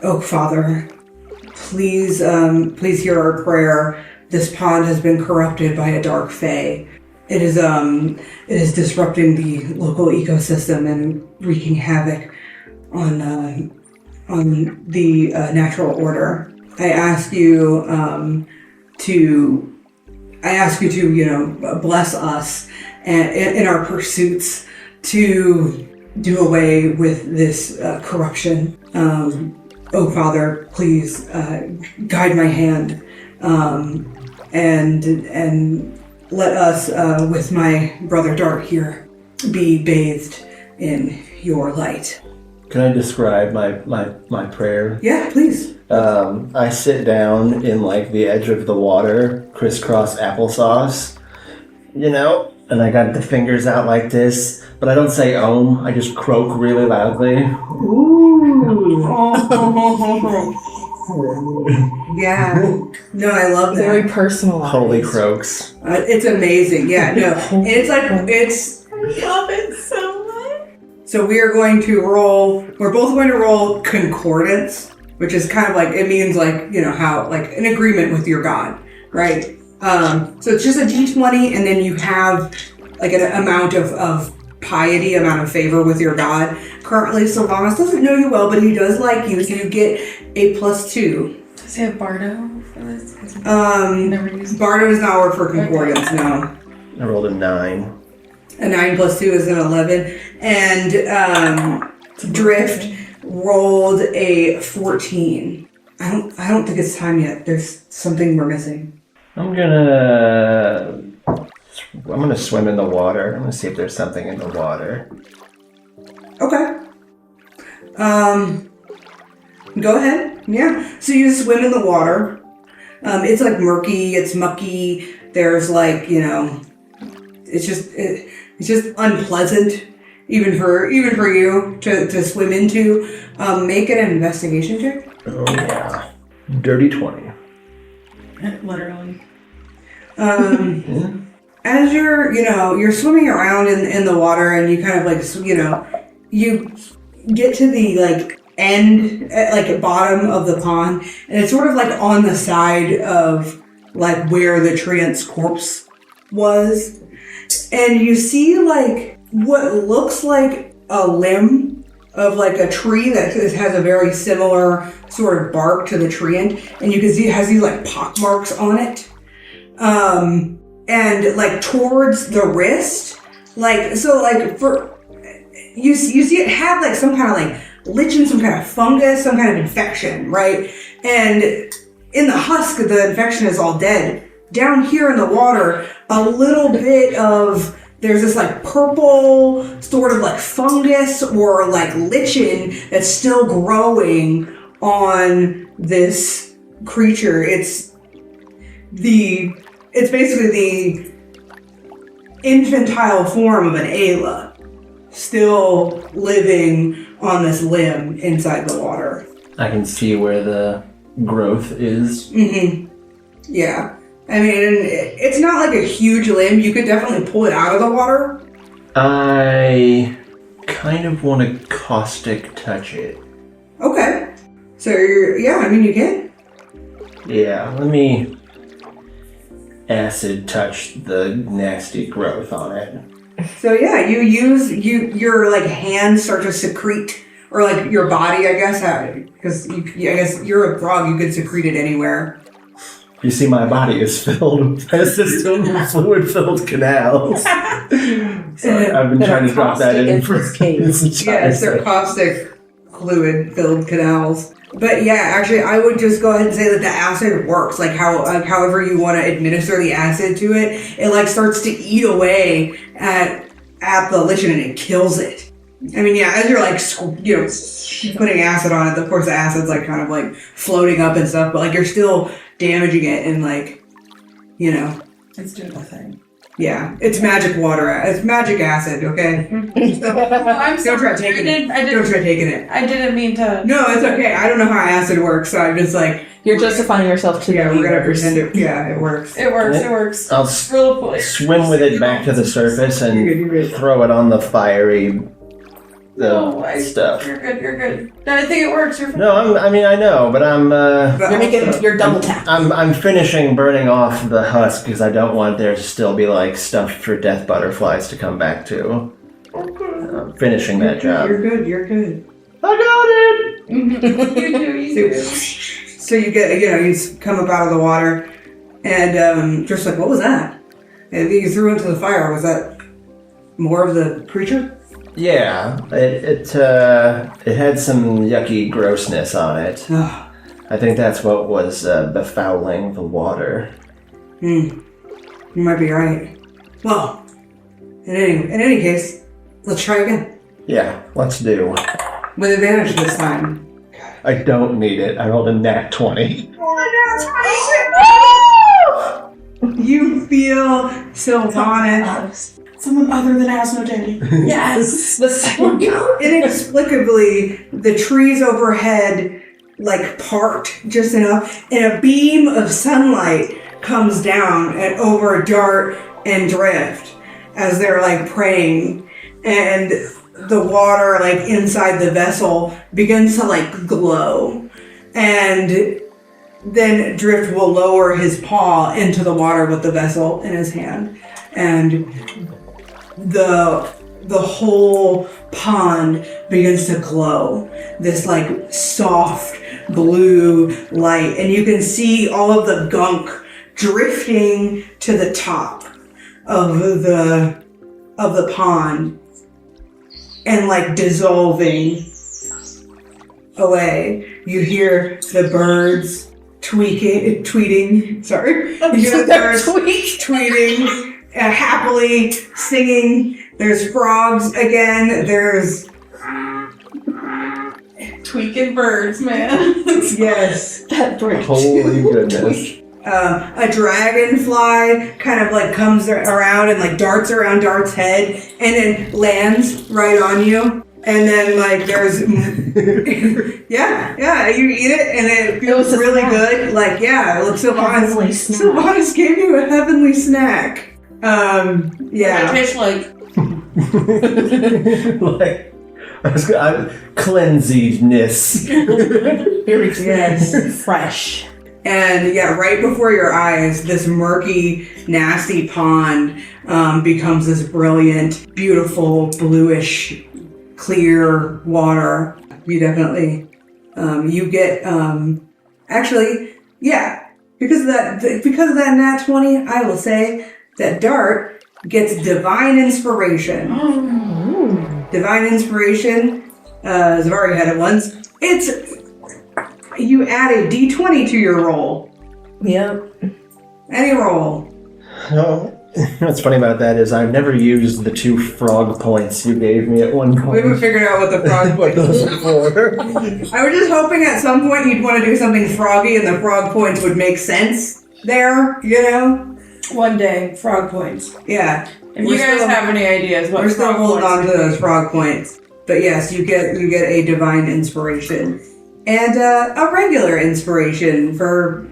oh, Father, please hear our prayer. This pond has been corrupted by a dark fae. It is disrupting the local ecosystem and wreaking havoc on the natural order. I ask you to bless us in our pursuits to do away with this corruption. Oh, Father, please guide my hand and let us, with my brother Dart here, be bathed in your light. Can I describe my prayer? Yeah, please. I sit down in like the edge of the water, crisscross applesauce, and I got the fingers out like this, but I don't say Om, I just croak really loudly. Ooh. Yeah. No, I love that. Very personalized. Holy croaks. It's amazing. Yeah, no. And it's like, I love it so much. So we're both going to roll concordance, which is kind of like, it means like, how, like an agreement with your God, right? So it's just a D20, and then you have like an amount of piety, amount of favor with your God. Currently, Sylvanus doesn't know you well, but he does like you, so you get a +2. Does he have Bardo? Never used Bardo does not work for concordance, no. I rolled a 9. A 9 plus 2 is an 11. And Drift rolled a 14. I don't think it's time yet. There's something we're missing. I'm gonna swim in the water. I'm gonna see if there's something in the water. Okay. Go ahead. Yeah. So you swim in the water. It's like murky. It's mucky. There's like, it's just unpleasant, even for you to swim into. Make an investigation check. Oh yeah, dirty 20. Literally. As you're swimming around in the water, and you kind of like, you get to the like end, like bottom of the pond, and it's sort of like on the side of like where the treant's corpse was, and you see like what looks like a limb of like a tree that has a very similar sort of bark to the treant, and you can see it has these like pock marks on it. And like towards the wrist, like, so like for, you see it have like some kind of like lichen, some kind of fungus, some kind of infection, right? And in the husk, the infection is all dead. Down here in the water, a little bit of, there's this like purple sort of like fungus or like lichen that's still growing on this creature. It's basically the infantile form of an Ayla, still living on this limb inside the water. I can see where the growth is. Mm-hmm. Yeah. I mean, it's not like a huge limb. You could definitely pull it out of the water. I kind of want to caustic touch it. Okay. So, you can. Yeah, let me acid touch the nasty growth on it. So yeah, your like hands start to secrete, or like your body, I guess, because I guess you're a frog, you could secrete it anywhere. You see, my body is filled with a system of fluid-filled canals. So I've been trying to drop that in for this case. Yes, they're caustic fluid-filled canals. But yeah, actually, I would just go ahead and say that the acid works. Like however you want to administer the acid to it, it like starts to eat away at the lichen and it kills it. I mean, yeah, as you're like putting acid on it, of course the acid's like kind of like floating up and stuff, but like you're still damaging it and like, It's doing a thing. Yeah, it's magic water. It's magic acid, okay? I'm sorry. Don't try taking it. Don't try taking it. I didn't mean to. No, it's okay. I don't know how acid works, so I'm just like... You're justifying yourself to we're going to viewers. pretend it... Yeah, it works. It works. I'll Real swim with it back to the surface and throw it on the fiery stuff. You're good. No, I think it works. You're fine. No, I know, but You're double tapped. I'm finishing burning off the husk because I don't want there to still be like stuff for death butterflies to come back to. I'm finishing that job. You're good. I got it! You do. So you get, you come up out of the water, and just like, what was that? And you threw into the fire. Was that more of the creature? Yeah, it had some yucky grossness on it. I think that's what was befouling the water. You might be right. Well, in any case, let's try again. Yeah, let's do. With advantage this time. I don't need it. I rolled a nat 20. You feel Sylvanas. Someone other than Asmodee. Yes. The second guy. Inexplicably, the trees overhead like part just enough, and a beam of sunlight comes down and over Dart and Drift as they're like praying, and the water like inside the vessel begins to like glow, and then Drift will lower his paw into the water with the vessel in his hand, and the whole pond begins to glow. This like soft blue light, and you can see all of the gunk drifting to the top of the pond and like dissolving away. You hear the birds tweeting. Sorry, you hear the birds tweeting, happily singing. There's frogs again. There's Tweaking birds, man. yes. That bird. Holy goodness. A dragonfly kind of like comes around and like darts around Dart's head and then lands right on you. And then like there's yeah, you eat it and it feels really good. Like look, Sylvanas gave you a heavenly snack. It tastes like Like cleansedness. Very fresh. And right before your eyes, this murky, nasty pond becomes this brilliant, beautiful, bluish, clear water. You definitely, you get, because of that nat 20, I will say that Dart gets divine inspiration. Divine inspiration. Zevari had it once. You add a d20 to your roll. Yep. Any roll. No. What's funny about that is I've never used the 2 frog points you gave me at one point. We haven't figured out what the frog What points those are for. I was just hoping at some point you'd want to do something froggy and the frog points would make sense there, you know? one day frog points. Yeah. If you guys have any ideas, what we're still frog holding points on to those frog points. But yes, you get a divine inspiration. And a regular inspiration for,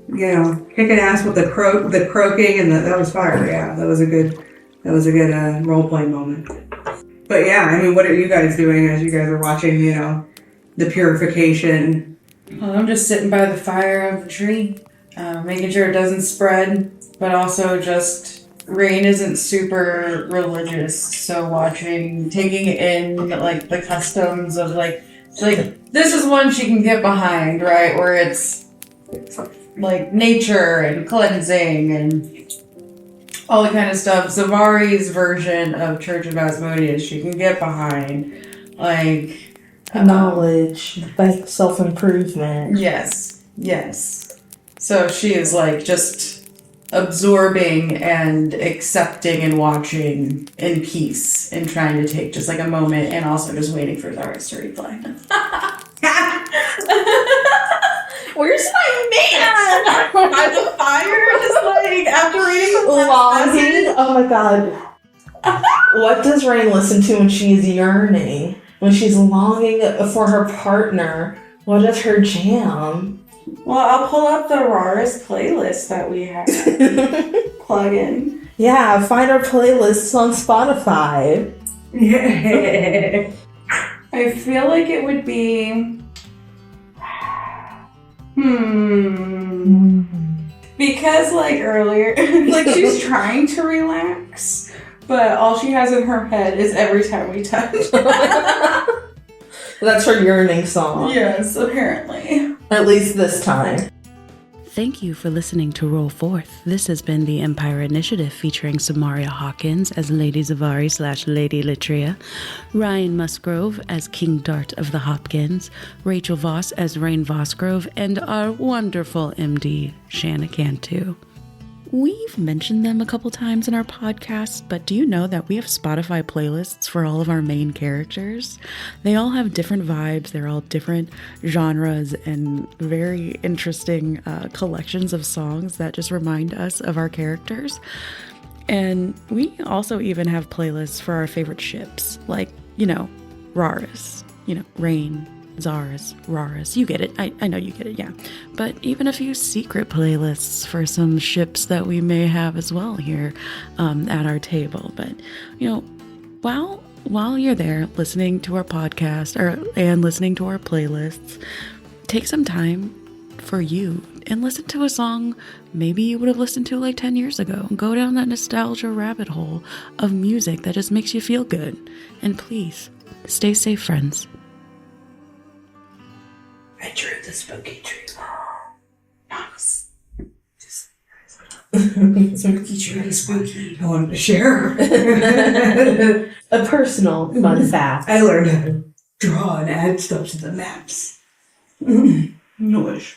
kicking ass with the croaking and that was fire. Yeah, that was a good role play moment. But yeah, I mean, what are you guys doing as you guys are watching, the purification? Well, I'm just sitting by the fire of the tree, making sure it doesn't spread, but also just Rain isn't super religious, so taking in like the customs of like this is one she can get behind, right? Where it's like nature and cleansing and all that kind of stuff. Zavari's version of Church of Asmodeus she can get behind, like knowledge, self-improvement. Yes. So she is like just absorbing and accepting and watching in peace and trying to take just like a moment and also just waiting for Zaris to reply. Where's my man? By the fire, just like after reading the longing. Oh my god. What does Rain listen to when she is yearning? When she's longing for her partner? What is her jam? Well, I'll pull up the rarest playlist that we have. Plug in. Yeah, find our playlists on Spotify. I feel like it would be... Because like earlier, like she's trying to relax, but all she has in her head is Every Time We Touch. That's her yearning song. Yes, apparently. At least this time. Thank you for listening to Roll Forth. This has been the Empire Initiative featuring Samaria Hawkins as Lady Zevari / Lady Litria, Ryan Musgrove as King Dart of the Hopkins, Rachel Voss as Rain Vosgrove, and our wonderful MD, Shanna Cantu. We've mentioned them a couple times in our podcast, but do you know that we have Spotify playlists for all of our main characters? They all have different vibes, they're all different genres, and very interesting collections of songs that just remind us of our characters. And we also even have playlists for our favorite ships, like, Raris, Rain, Zaris, Raris, you get it. I know you get it, yeah. But even a few secret playlists for some ships that we may have as well here at our table. But, while you're there listening to our podcast and listening to our playlists, take some time for you and listen to a song maybe you would have listened to like 10 years ago. Go down that nostalgia rabbit hole of music that just makes you feel good. And please, stay safe, friends. I drew the spooky tree. Nice. Spooky tree, spooky. I wanted to share. A personal fun fact. I learned how to draw and add stuff to the maps. Noise.